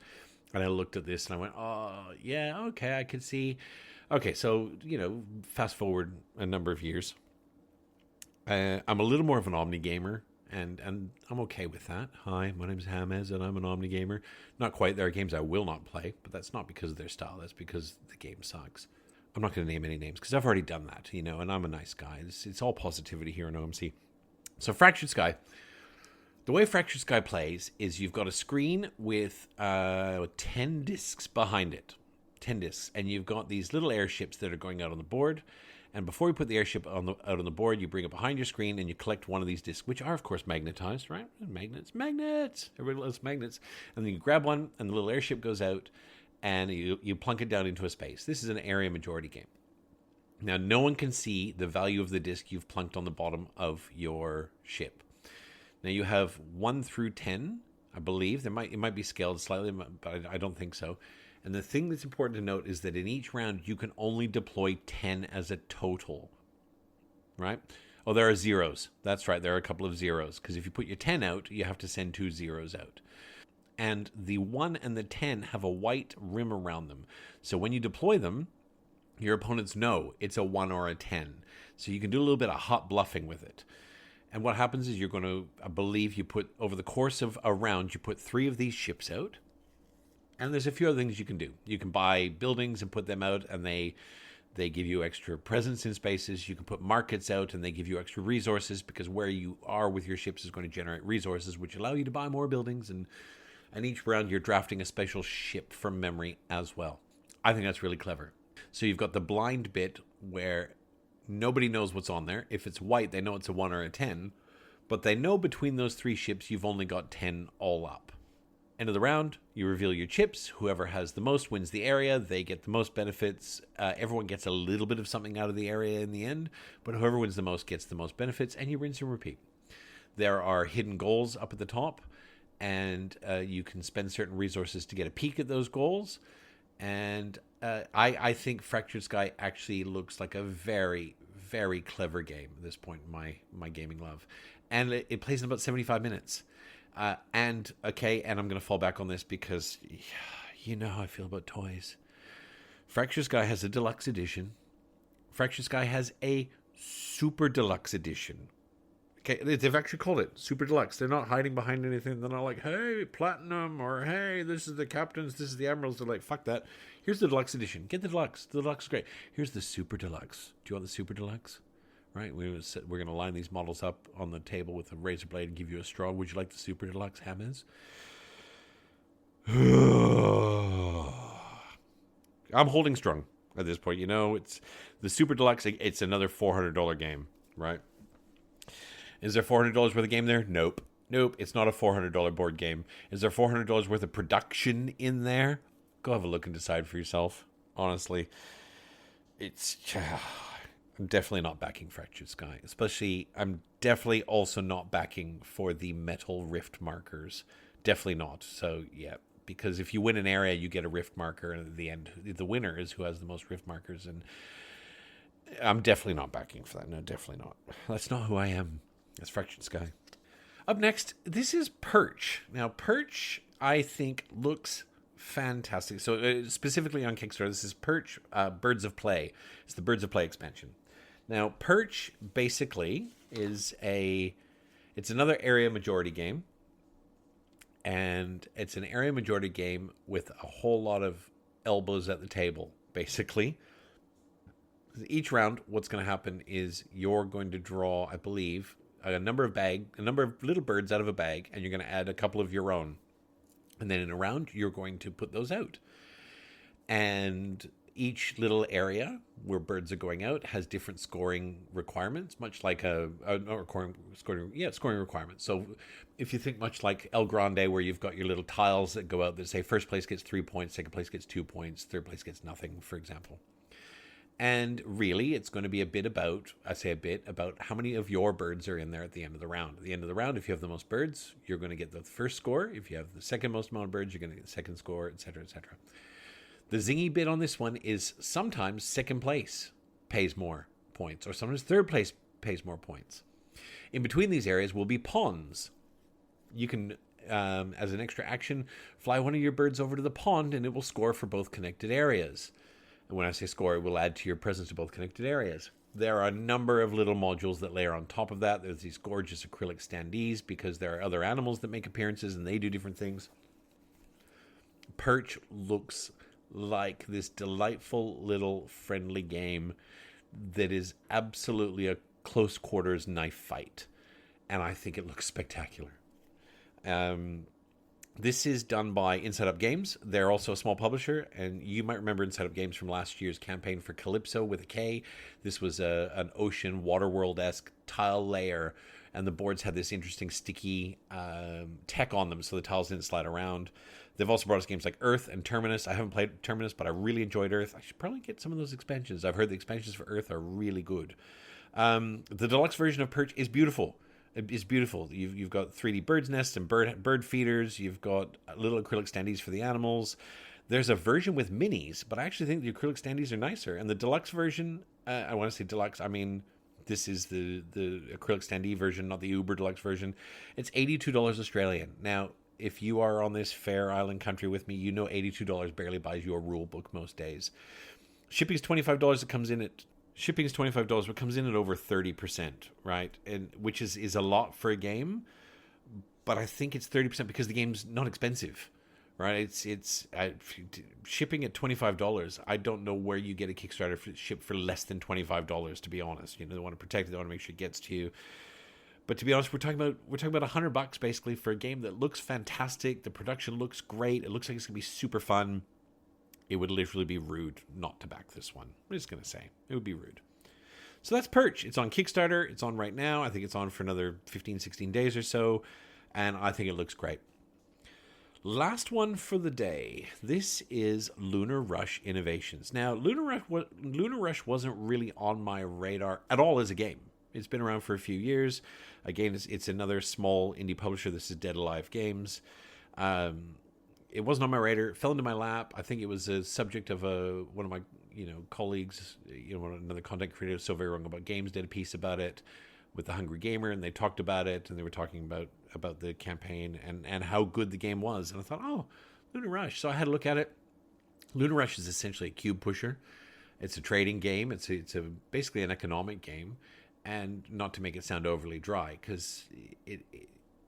A: And I looked at this and I went, oh, yeah, okay, I could see. Okay, so, you know, fast forward a number of years. I'm a little more of an Omni gamer, and I'm okay with that. Hi, my name's Hamez, and I'm an Omni gamer. Not quite. There are games I will not play, but that's not because of their style. That's because the game sucks. I'm not going to name any names because I've already done that, you know, and I'm a nice guy. It's all positivity here in OMC. So Fractured Sky. The way Fractured Sky plays is you've got a screen with 10 discs behind it. 10 discs. And you've got these little airships that are going out on the board. And before you put the airship out on the board, you bring it behind your screen and you collect one of these discs, which are, of course, magnetized, right? Magnets. Everybody loves magnets. And then you grab one and the little airship goes out and you plunk it down into a space. This is an area majority game. Now, no one can see the value of the disc you've plunked on the bottom of your ship. Now, you have 1 through 10, I believe. It might be scaled slightly, but I don't think so. And the thing that's important to note is that in each round, you can only deploy 10 as a total, right? Oh, there are zeros. That's right. There are a couple of zeros, because if you put your 10 out, you have to send 2 zeros out. And the 1 and the 10 have a white rim around them. So when you deploy them, your opponents know it's a 1 or a 10. So you can do a little bit of hot bluffing with it. And what happens is you're going to, I believe you put, over the course of a round, you put 3 of these ships out. And there's a few other things you can do. You can buy buildings and put them out, and they give you extra presence in spaces. You can put markets out, and they give you extra resources, because where you are with your ships is going to generate resources, which allow you to buy more buildings. And each round, you're drafting a special ship from memory as well. I think that's really clever. So you've got the blind bit where nobody knows what's on there. If it's white, they know it's a 1 or a 10. But they know between those 3 ships, you've only got 10 all up. End of the round, you reveal your chips. Whoever has the most wins the area. They get the most benefits. Everyone gets a little bit of something out of the area in the end, but whoever wins the most gets the most benefits, and you rinse and repeat. There are hidden goals up at the top, and you can spend certain resources to get a peek at those goals. And I think Fractured Sky actually looks like a very, very clever game at this point in my gaming love. And it plays in about 75 minutes. And I'm going to fall back on this because you know how I feel about toys. Fractured Sky has a deluxe edition. Fractured Sky has a super deluxe edition. Okay, they've actually called it Super Deluxe. They're not hiding behind anything. They're not like, hey, Platinum, or hey, this is the Captains, this is the Emeralds. They're like, fuck that. Here's the Deluxe Edition. Get the Deluxe. The Deluxe is great. Here's the Super Deluxe. Do you want the Super Deluxe? Right? We're going to line these models up on the table with a razor blade and give you a straw. Would you like the Super Deluxe Hammers? I'm holding strong at this point. You know, it's the Super Deluxe. It's another $400 game, right? Is there $400 worth of game there? Nope. It's not a $400 board game. Is there $400 worth of production in there? Go have a look and decide for yourself. Honestly, I'm definitely not backing Fractured Sky. Especially, I'm definitely also not backing for the metal rift markers. Definitely not. So, yeah. Because if you win an area, you get a rift marker. And at the end, the winner is who has the most rift markers. And I'm definitely not backing for that. No, definitely not. That's not who I am. That's Fractured Sky. Up next, this is Perch. Now, Perch, I think, looks fantastic. So, specifically on Kickstarter, this is Perch Birds of Play. It's the Birds of Play expansion. Now, Perch, basically, it's another area majority game. And it's an area majority game with a whole lot of elbows at the table, basically. Each round, what's going to happen is you're going to draw, I believe, a number of little birds out of a bag, and you're going to add a couple of your own. And then in a round, you're going to put those out. And each little area where birds are going out has different scoring requirements, much like scoring requirements. So if you think much like El Grande, where you've got your little tiles that go out that say first place gets 3 points, second place gets 2 points, third place gets nothing, for example. And really, it's going to be a bit about how many of your birds are in there at the end of the round. At the end of the round, if you have the most birds, you're going to get the first score. If you have the second most amount of birds, you're going to get the second score, etc., etc. The zingy bit on this one is sometimes second place pays more points, or sometimes third place pays more points. In between these areas will be ponds. You can, as an extra action, fly one of your birds over to the pond, and it will score for both connected areas. And when I say score, it will add to your presence to both connected areas. There are a number of little modules that layer on top of that. There's these gorgeous acrylic standees because there are other animals that make appearances and they do different things. Perch looks like this delightful little friendly game that is absolutely a close quarters knife fight. And I think it looks spectacular. This is done by Inside Up Games. They're also a small publisher, and you might remember Inside Up Games from last year's campaign for Calypso with a K. This was an ocean waterworld-esque tile layer, and the boards had this interesting sticky tech on them, so the tiles didn't slide around. They've also brought us games like Earth and Terminus. I haven't played Terminus, but I really enjoyed Earth. I should probably get some of those expansions. I've heard the expansions for Earth are really good. The deluxe version of Perch is beautiful. It's beautiful. You've got 3D birds' nests and bird feeders. You've got little acrylic standees for the animals. There's a version with minis, but I actually think the acrylic standees are nicer. And the deluxe version, I want to say deluxe, I mean, this is the acrylic standee version, not the Uber deluxe version. It's $82 Australian. Now, if you are on this fair island country with me, you know $82 barely buys you a rule book most days. Shipping is $25. It comes in at... Shipping is $25, but comes in at over 30%, right? And which is a lot for a game, but I think it's 30% because the game's not expensive, right? It's shipping at $25. I don't know where you get a Kickstarter ship for less than $25, to be honest. You know, they want to protect it, they want to make sure it gets to you. But to be honest, we're talking about $100 basically for a game that looks fantastic. The production looks great. It looks like it's gonna be super fun. It would literally be rude not to back this one. I'm just going to say. It would be rude. So that's Perch. It's on Kickstarter. It's on right now. I think it's on for another 15, 16 days or so. And I think it looks great. Last one for the day. This is Lunar Rush Innovations. Now, Lunar Rush wasn't really on my radar at all as a game. It's been around for a few years. Again, it's another small indie publisher. This is Dead Alive Games. It wasn't on my radar. It fell into my lap. I think it was a subject of one of my colleagues, another content creator, So Very Wrong About Games, did a piece about it with the Hungry Gamer, and they talked about it, and they were talking about the campaign and how good the game was. And I thought, oh, Lunar Rush. So I had a look at it. Lunar Rush is essentially a cube pusher. It's a trading game. It's basically an economic game, and not to make it sound overly dry, because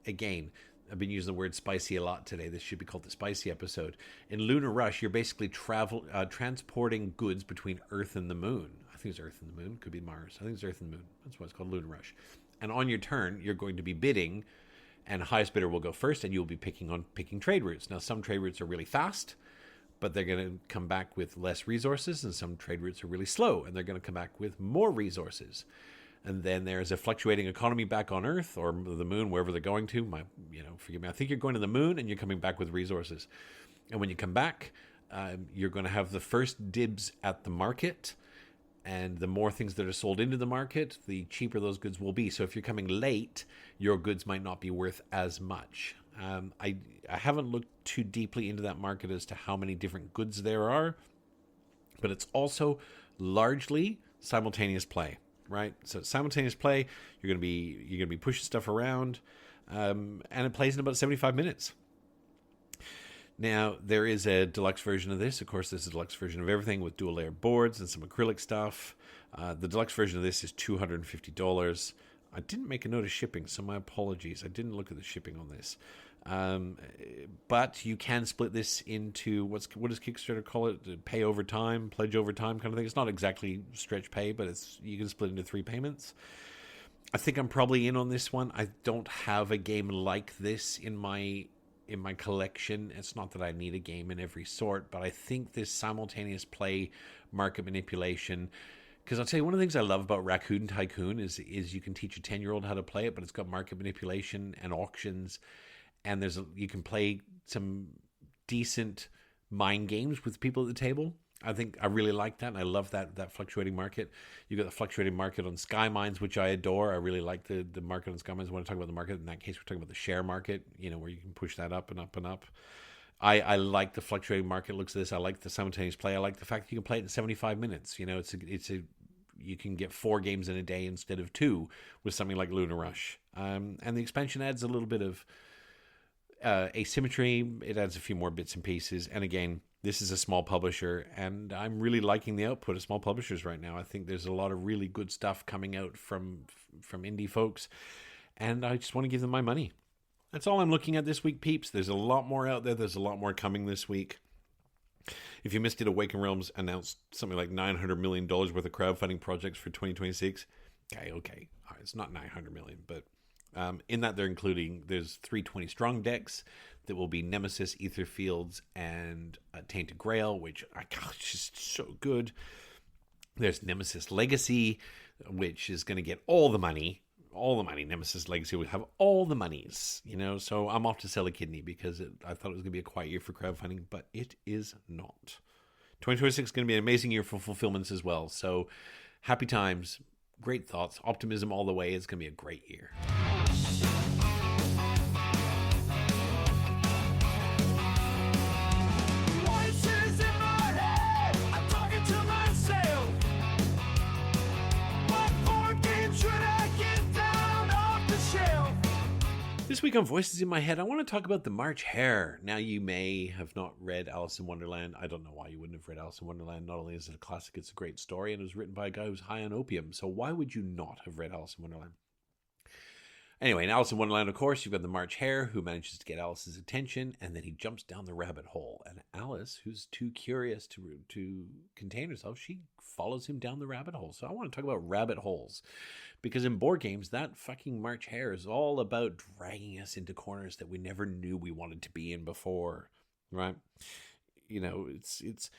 A: again, I've been using the word spicy a lot today. This should be called the spicy episode. In Lunar Rush, you're basically transporting goods between Earth and the Moon. I think it's Earth and the Moon. Could be Mars. I think it's Earth and the Moon. That's why it's called Lunar Rush. And on your turn, you're going to be bidding, and the highest bidder will go first, and you'll be picking trade routes. Now, some trade routes are really fast, but they're going to come back with less resources, and some trade routes are really slow, and they're going to come back with more resources. And then there's a fluctuating economy back on Earth or the Moon, wherever they're going to. Forgive me. I think you're going to the Moon, and you're coming back with resources. And when you come back, you're going to have the first dibs at the market. And the more things that are sold into the market, the cheaper those goods will be. So if you're coming late, your goods might not be worth as much. I haven't looked too deeply into that market as to how many different goods there are, but it's also largely simultaneous play. Right, so simultaneous play. You're gonna be pushing stuff around, and it plays in about 75 minutes. Now there is a deluxe version of this. Of course, this is a deluxe version of everything with dual layer boards and some acrylic stuff. The deluxe version of this is $250. I didn't make a note of shipping, so my apologies. I didn't look at the shipping on this. But you can split this into what does Kickstarter call it? Pay over time, pledge over time kind of thing. It's not exactly stretch pay, but you can split into 3 payments. I think I'm probably in on this one. I don't have a game like this in my collection. It's not that I need a game in every sort, but I think this simultaneous play, market manipulation. Because I'll tell you, one of the things I love about Raccoon Tycoon is you can teach a 10-year-old how to play it, but it's got market manipulation and auctions. And you can play some decent mind games with people at the table. I think I really like that, and I love that fluctuating market. You got the fluctuating market on Sky Mines, which I adore. I really like the market on Sky Mines. When I talk about the market, in that case, we're talking about the share market, where you can push that up and up and up. I like the fluctuating market looks at this. I like the simultaneous play. I like the fact that you can play it in 75 minutes. You can get 4 games in a day instead of 2 with something like Lunar Rush. And the expansion adds a little bit of asymmetry. It adds a few more bits and pieces. And again, this is a small publisher, and I'm really liking the output of small publishers right now. I think there's a lot of really good stuff coming out from indie folks, and I just want to give them my money. That's all I'm looking at this week, peeps. There's a lot more out there. There's a lot more coming this week. If you missed it, Awaken Realms announced something like $900 million worth of crowdfunding projects for 2026. Okay. All right, it's not $900 million, but in that there's 320 strong decks that will be Nemesis, Ether Fields, and Tainted Grail, which it's just so good. There's Nemesis Legacy, which is going to get all the money. Nemesis Legacy will have all the monies, so I'm off to sell a kidney because I thought it was going to be a quiet year for crowdfunding, but it is not. 2026 is going to be an amazing year for fulfillments as well, so happy times, great thoughts, optimism all the way. It's going to be a great year.
C: Voices in my head, I'm talking to myself. What board game should I get down off the shelf?
A: This week on Voices in My Head, I want to talk about the March Hare. Now, you may have not read Alice in Wonderland. I don't know why you wouldn't have read Alice in Wonderland. Not only is it a classic, it's a great story, and it was written by a guy who's high on opium. So why would you not have read Alice in Wonderland? Anyway, in Alice in Wonderland, of course, you've got the March Hare who manages to get Alice's attention, and then he jumps down the rabbit hole. And Alice, who's too curious to contain herself, she follows him down the rabbit hole. So I want to talk about rabbit holes. Because in board games, that fucking March Hare is all about dragging us into corners that we never knew we wanted to be in before, right? It's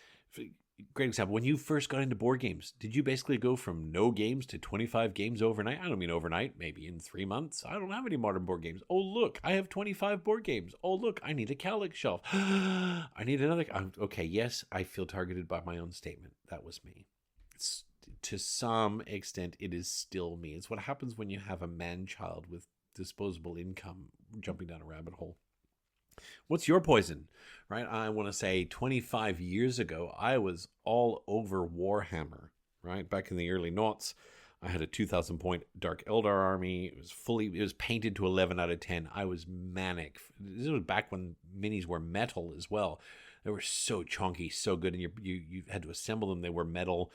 A: great example. When you first got into board games, did you basically go from no games to 25 games overnight? I don't mean overnight, maybe in 3 months. I don't have any modern board games. Oh, look, I have 25 board games. Oh, look, I need a Calyx shelf. I need another. Okay, yes, I feel targeted by my own statement. That was me. to some extent, it is still me. It's what happens when you have a man-child with disposable income jumping down a rabbit hole. What's your poison, right? I want to say 25 years ago, I was all over Warhammer, right? Back in the early noughts, I had a 2,000 point Dark Eldar army. It was painted to 11 out of 10. I was manic. This was back when minis were metal as well. They were so chunky, so good, and you had to assemble them. They were metal.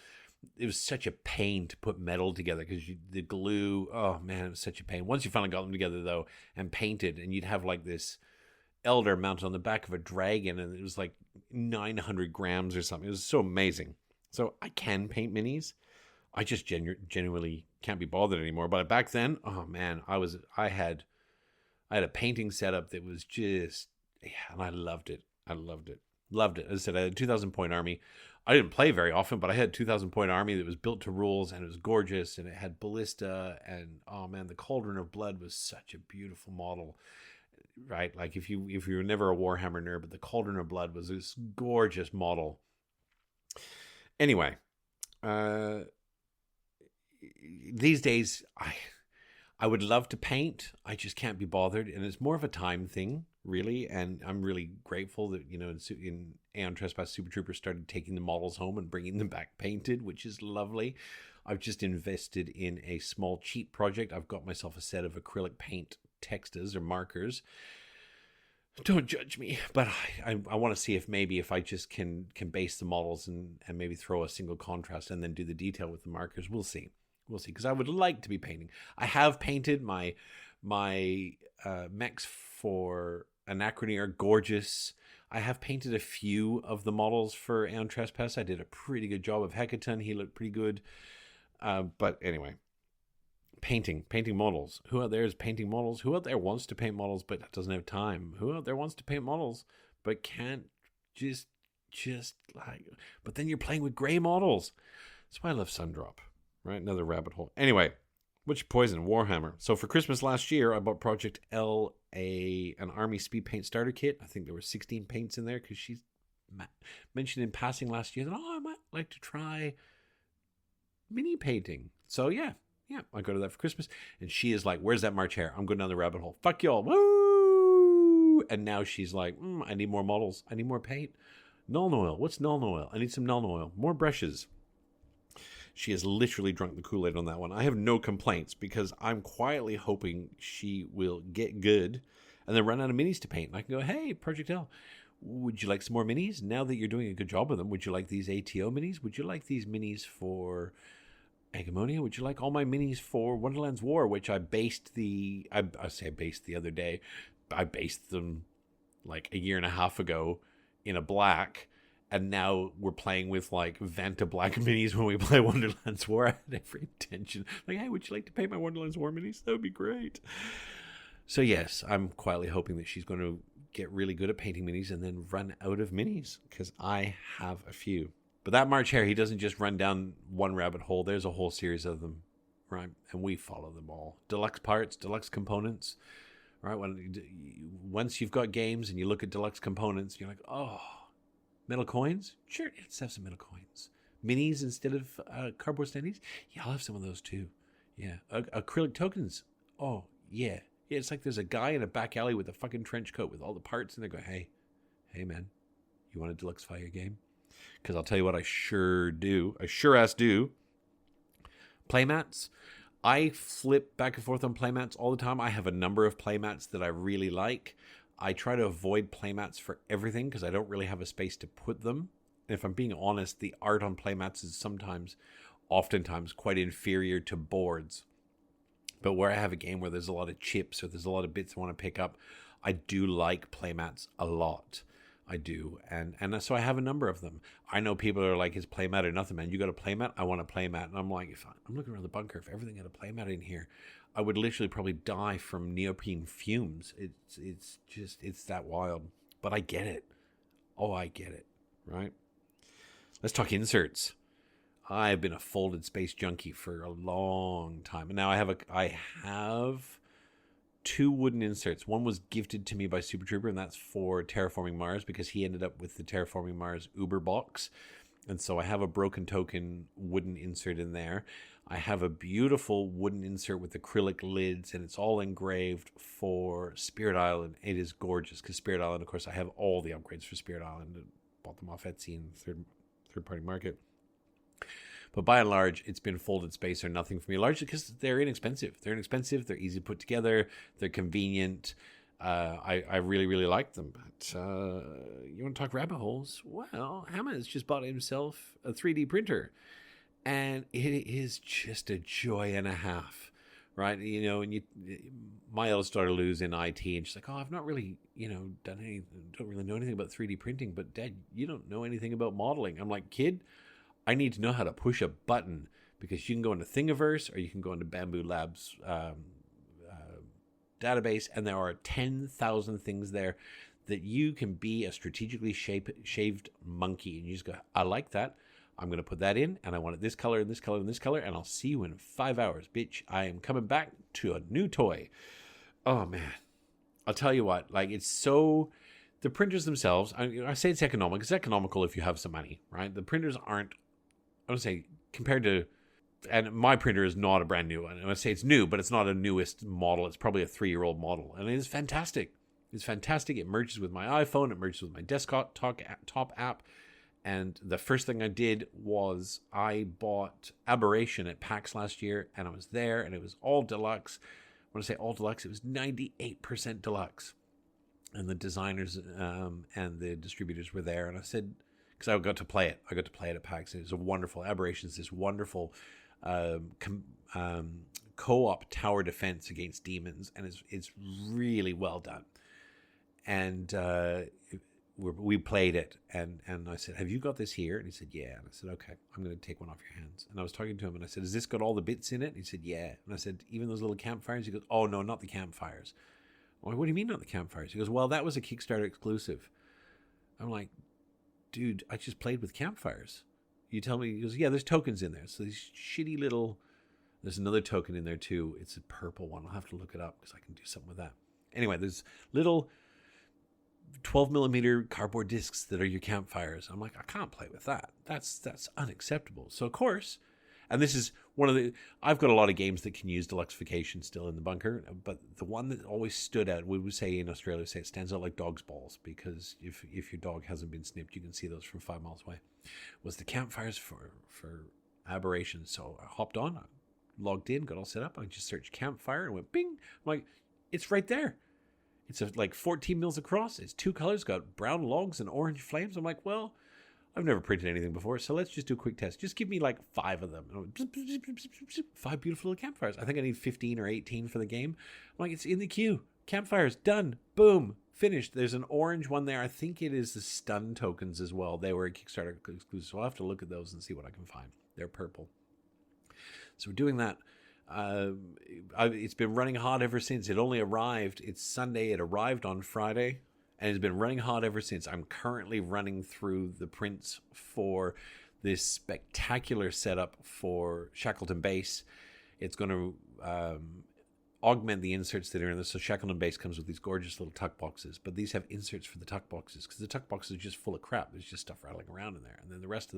A: It was such a pain to put metal together because the glue, oh man, it was such a pain. Once you finally got them together though and painted, and you'd have like this elder mounted on the back of a dragon, and it was like 900 grams or something. It was so amazing. So I can paint minis. I just genuinely can't be bothered anymore. But back then, oh man, I had a painting setup that was just, yeah, and I loved it. Loved it. As I said, I had a 2,000 point army. I didn't play very often, but I had a 2,000 point army that was built to rules, and it was gorgeous, and it had ballista, and oh man, the Cauldron of Blood was such a beautiful model. Right, like if you were never a Warhammer nerd, but the Cauldron of Blood was this gorgeous model. Anyway, these days I would love to paint. I just can't be bothered, and it's more of a time thing, really. And I'm really grateful that in Aeon Trespass, Super Troopers started taking the models home and bringing them back painted, which is lovely. I've just invested in a small cheat project. I've got myself a set of acrylic paint textas or markers. Don't judge me, but I want to see if I just can base the models and maybe throw a single contrast and then do the detail with the markers. We'll see because I would like to be painting. I have painted my mechs for Anachrony are gorgeous. I have painted a few of the models for Aeon Trespass. I did a pretty good job of Hecaton. He looked pretty good. But anyway, painting models. Who out there is painting models? Who out there wants to paint models but doesn't have time? Who out there wants to paint models but can't just like... But then you're playing with gray models. That's why I love Sundrop, right? Another rabbit hole. Anyway, what's your poison? Warhammer. So for Christmas last year, I bought Project L an army speed paint starter kit. I think there were 16 paints in there because she mentioned in passing last year that, I might like to try mini painting. So yeah, I go to that for Christmas. And she is like, where's that March Hare? I'm going down the rabbit hole. Fuck y'all. Woo! And now she's like, I need more models. I need more paint. Nuln oil. What's Nuln oil? I need some Nuln oil. More brushes. She has literally drunk the Kool-Aid on that one. I have no complaints because I'm quietly hoping she will get good and then run out of minis to paint. And I can go, hey, Project L, would you like some more minis? Now that you're doing a good job with them, would you like these ATO minis? Would you like these minis for Hegemonia? Would you like all my minis for Wonderland's War, which I based the other day. I based them like a year and a half ago in a black, and now we're playing with like Vanta black minis when we play Wonderland's War. I had every intention. Like, hey, would you like to paint my Wonderland's War minis? That would be great. So yes, I'm quietly hoping that she's going to get really good at painting minis and then run out of minis because I have a few. But that March Hare, he doesn't just run down one rabbit hole. There's a whole series of them, right? And we follow them all. Deluxe parts, deluxe components, right? Once you've got games and you look at deluxe components, you're like, oh, metal coins? Sure, let's have some metal coins. Minis instead of cardboard standees? Yeah, I'll have some of those too. Yeah. Acrylic tokens? Oh, yeah. Yeah, it's like there's a guy in a back alley with a fucking trench coat with all the parts, and they go, hey man, you want to deluxify your game? Because I'll tell you what, I sure do. I sure as do. Playmats. I flip back and forth on playmats all the time. I have a number of playmats that I really like. I try to avoid playmats for everything because I don't really have a space to put them. And if I'm being honest, the art on playmats is oftentimes quite inferior to boards. But where I have a game where there's a lot of chips or there's a lot of bits I want to pick up, I do like playmats a lot. I do. And so I have a number of them. I know people are like, is playmat or nothing, man? You got a playmat? I want a playmat. And I'm like, if I'm looking around the bunker, if everything had a playmat in here, I would literally probably die from neoprene fumes. It's that wild. But I get it. Oh, I get it. Right? Let's talk inserts. I've been a folded space junkie for a long time. And now I have 2 wooden inserts. One was gifted to me by Super Trooper, and that's for Terraforming Mars because he ended up with the Terraforming Mars Uber box. And so I have a broken token wooden insert in there. I have a beautiful wooden insert with acrylic lids, and it's all engraved for Spirit Island. It is gorgeous because Spirit Island, of course, I have all the upgrades for Spirit Island. I bought them off Etsy and third-party market. But by and large, it's been folded space or nothing for me, largely because they're inexpensive. They're easy to put together, they're convenient. I really, really like them. But you want to talk rabbit holes? Well, Hammond's just bought himself a 3D printer. And it is just a joy and a half, right? You know, and my eldest daughter Lou's in IT, and she's like, "Oh, I've not really, done anything. Don't really know anything about 3D printing, but Dad, you don't know anything about modeling." I'm like, "Kid, I need to know how to push a button because you can go into Thingiverse or you can go into Bamboo Labs database, and there are 10,000 things there that you can be a strategically shaved monkey, and you just go, I like that. I'm going to put that in, and I want it this color and this color and this color, and I'll see you in 5 hours, bitch. I am coming back to a new toy." Oh, man. I'll tell you what, like, it's so... The printers themselves, I say it's economical. It's economical if you have some money, right? The printers aren't, I would say, compared to... And my printer is not a brand new one. I would say it's new, but it's not a newest model. It's probably a 3-year-old model, and it is fantastic. It's fantastic. It merges with my iPhone. It merges with my desktop top app. And the first thing I did was I bought Aberration at PAX last year, and I was there, and it was all deluxe. When I say all deluxe, it was 98% deluxe. And the designers and the distributors were there, and I said, because I got to play it. I got to play it at PAX. It was a wonderful Aberration. It's this wonderful co-op tower defense against demons, and it's really well done. And we played it, and I said, "Have you got this here?" And he said, "Yeah." And I said, "Okay, I'm going to take one off your hands." And I was talking to him, and I said, "Has this got all the bits in it?" And he said, "Yeah." And I said, "Even those little campfires?" He goes, "Oh, no, not the campfires." I'm like, "What do you mean not the campfires?" He goes, "Well, that was a Kickstarter exclusive." I'm like, "Dude, I just played with campfires. You tell me." He goes, "Yeah, there's tokens in there." So these shitty little... There's another token in there, too. It's a purple one. I'll have to look it up because I can do something with that. Anyway, there's little 12 millimeter cardboard discs that are your campfires. I'm like, I can't play with that. That's unacceptable. So of course, and this is one of the, I've got a lot of games that can use deluxification still in the bunker, but the one that always stood out, we would say in Australia, say it stands out like dog's balls, because if your dog hasn't been snipped, you can see those from 5 miles away, was the campfires for Aberration. So I hopped on, I logged in, got all set up. I just searched campfire and went bing. I'm like, it's right there. It's like 14 mils across. It's 2 colors, got brown logs and orange flames. I'm like, well, I've never printed anything before, so let's just do a quick test. Just give me like 5 of them. 5 beautiful little campfires. I think I need 15 or 18 for the game. I'm like, it's in the queue. Campfires, done. Boom. Finished. There's an orange one there. I think it is the stun tokens as well. They were a Kickstarter exclusive, so I'll have to look at those and see what I can find. They're purple. So we're doing that. It's been running hot ever since. It only arrived. It's Sunday. It arrived on Friday, and it's been running hot ever since. I'm currently running through the prints for this spectacular setup for Shackleton Base. It's going to augment the inserts that are in this. So Shackleton Base comes with these gorgeous little tuck boxes, but these have inserts for the tuck boxes because the tuck boxes are just full of crap. There's just stuff rattling around in there, and then the rest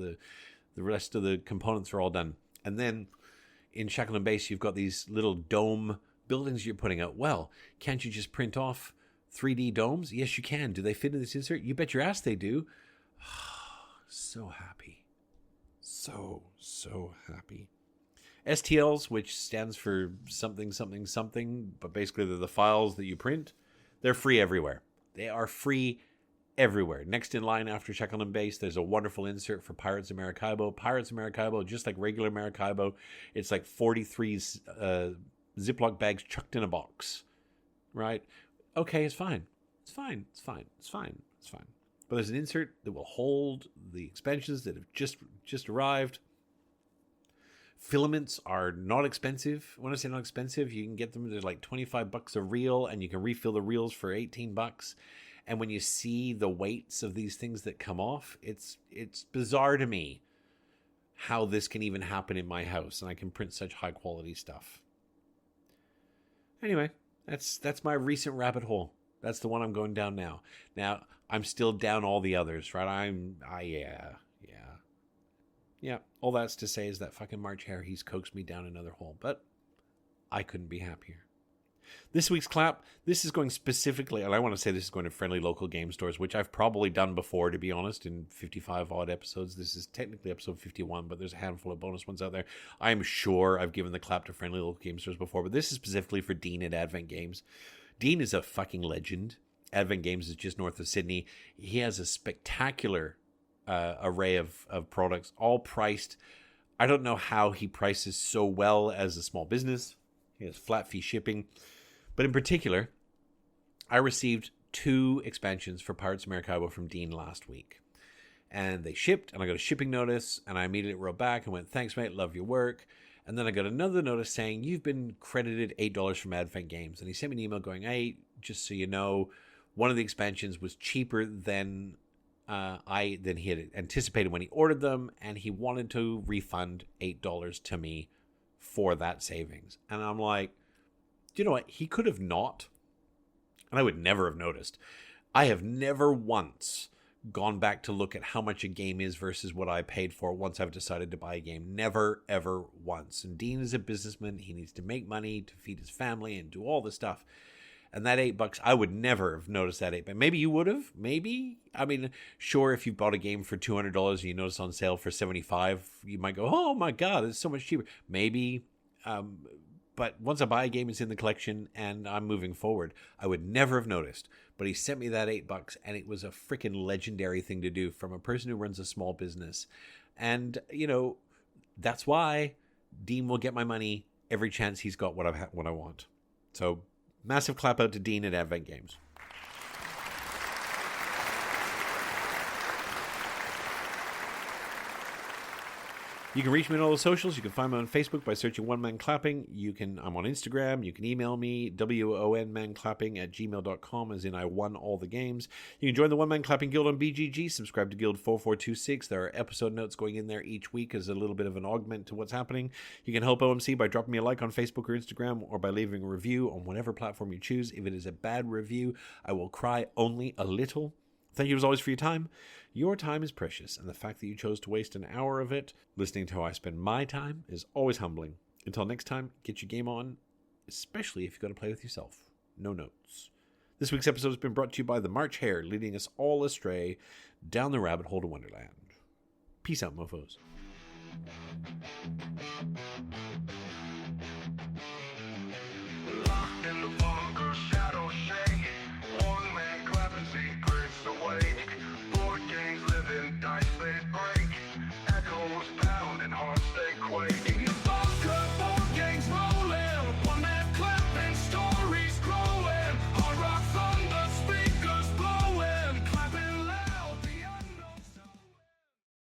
A: of the components are all done. And then in Shackleton Base, you've got these little dome buildings you're putting out. Well, can't you just print off 3D domes? Yes, you can. Do they fit in this insert? You bet your ass they do. So happy. So happy. STLs, which stands for something, but basically they're the files that you print. They're free everywhere. They are free everywhere. Next in line after Shackleton Base, there's a wonderful insert for Pirates of Maracaibo. Pirates of Maracaibo, just like regular Maracaibo, it's like 43 Ziploc bags chucked in a box, right? Okay, it's fine. It's fine. But there's an insert that will hold the expansions that have just arrived. Filaments are not expensive. When I say not expensive, you can get them. They're like $25 a reel, and you can refill the reels for $18. And when you see the weights of these things that come off, it's bizarre to me how this can even happen in my house, and I can print such high quality stuff. Anyway, that's my recent rabbit hole. That's the one I'm going down now. Now I'm still down all the others, right? Yeah. Yeah, all that's to say is that fucking March Hare, he's coaxed me down another hole, but I couldn't be happier. This week's clap, this is going specifically, and I want to say this is going to friendly local game stores, which I've probably done before, to be honest, in 55 odd episodes. This is technically episode 51, but there's a handful of bonus ones out there. I'm sure I've given the clap to friendly local game stores before, but this is specifically for Dean at Advent Games. Dean is a fucking legend. Advent Games is just north of Sydney. He has a spectacular array of products, all priced. I don't know how he prices so well as a small business. He has flat fee shipping. But in particular, I received 2 expansions for Pirates of Maracaibo from Dean last week. And they shipped, and I got a shipping notice, and I immediately wrote back and went, thanks, mate, love your work. And then I got another notice saying, you've been credited $8 from Advent Games. And he sent me an email going, hey, just so you know, one of the expansions was cheaper than he had anticipated when he ordered them, and he wanted to refund $8 to me for that savings. And I'm like, do you know what? He could have not, and I would never have noticed. I have never once gone back to look at how much a game is versus what I paid for once I've decided to buy a game. Never, ever once. And Dean is a businessman. He needs to make money to feed his family and do all this stuff. And that $8, I would never have noticed that $8. But maybe you would have. Maybe. I mean, sure, if you bought a game for $200 and you notice on sale for $75, you might go, oh my God, it's so much cheaper. Maybe. But once I buy a game, it's in the collection and I'm moving forward. I would never have noticed. But he sent me that $8 and it was a freaking legendary thing to do from a person who runs a small business. And, you know, that's why Dean will get my money every chance he's got what I want. So massive clap out to Dean at Advent Games. You can reach me on all the socials. You can find me on Facebook by searching One Man Clapping. I'm on Instagram. You can email me, wonmanclapping@gmail.com, as in I won all the games. You can join the One Man Clapping Guild on BGG. Subscribe to Guild 4426. There are episode notes going in there each week as a little bit of an augment to what's happening. You can help OMC by dropping me a like on Facebook or Instagram, or by leaving a review on whatever platform you choose. If it is a bad review, I will cry only a little. Thank you as always for your time. Your time is precious, and the fact that you chose to waste an hour of it listening to how I spend my time is always humbling. Until next time, get your game on, especially if you've got to play with yourself. No notes. This week's episode has been brought to you by the March Hare, leading us all astray down the rabbit hole to Wonderland. Peace out, mofos.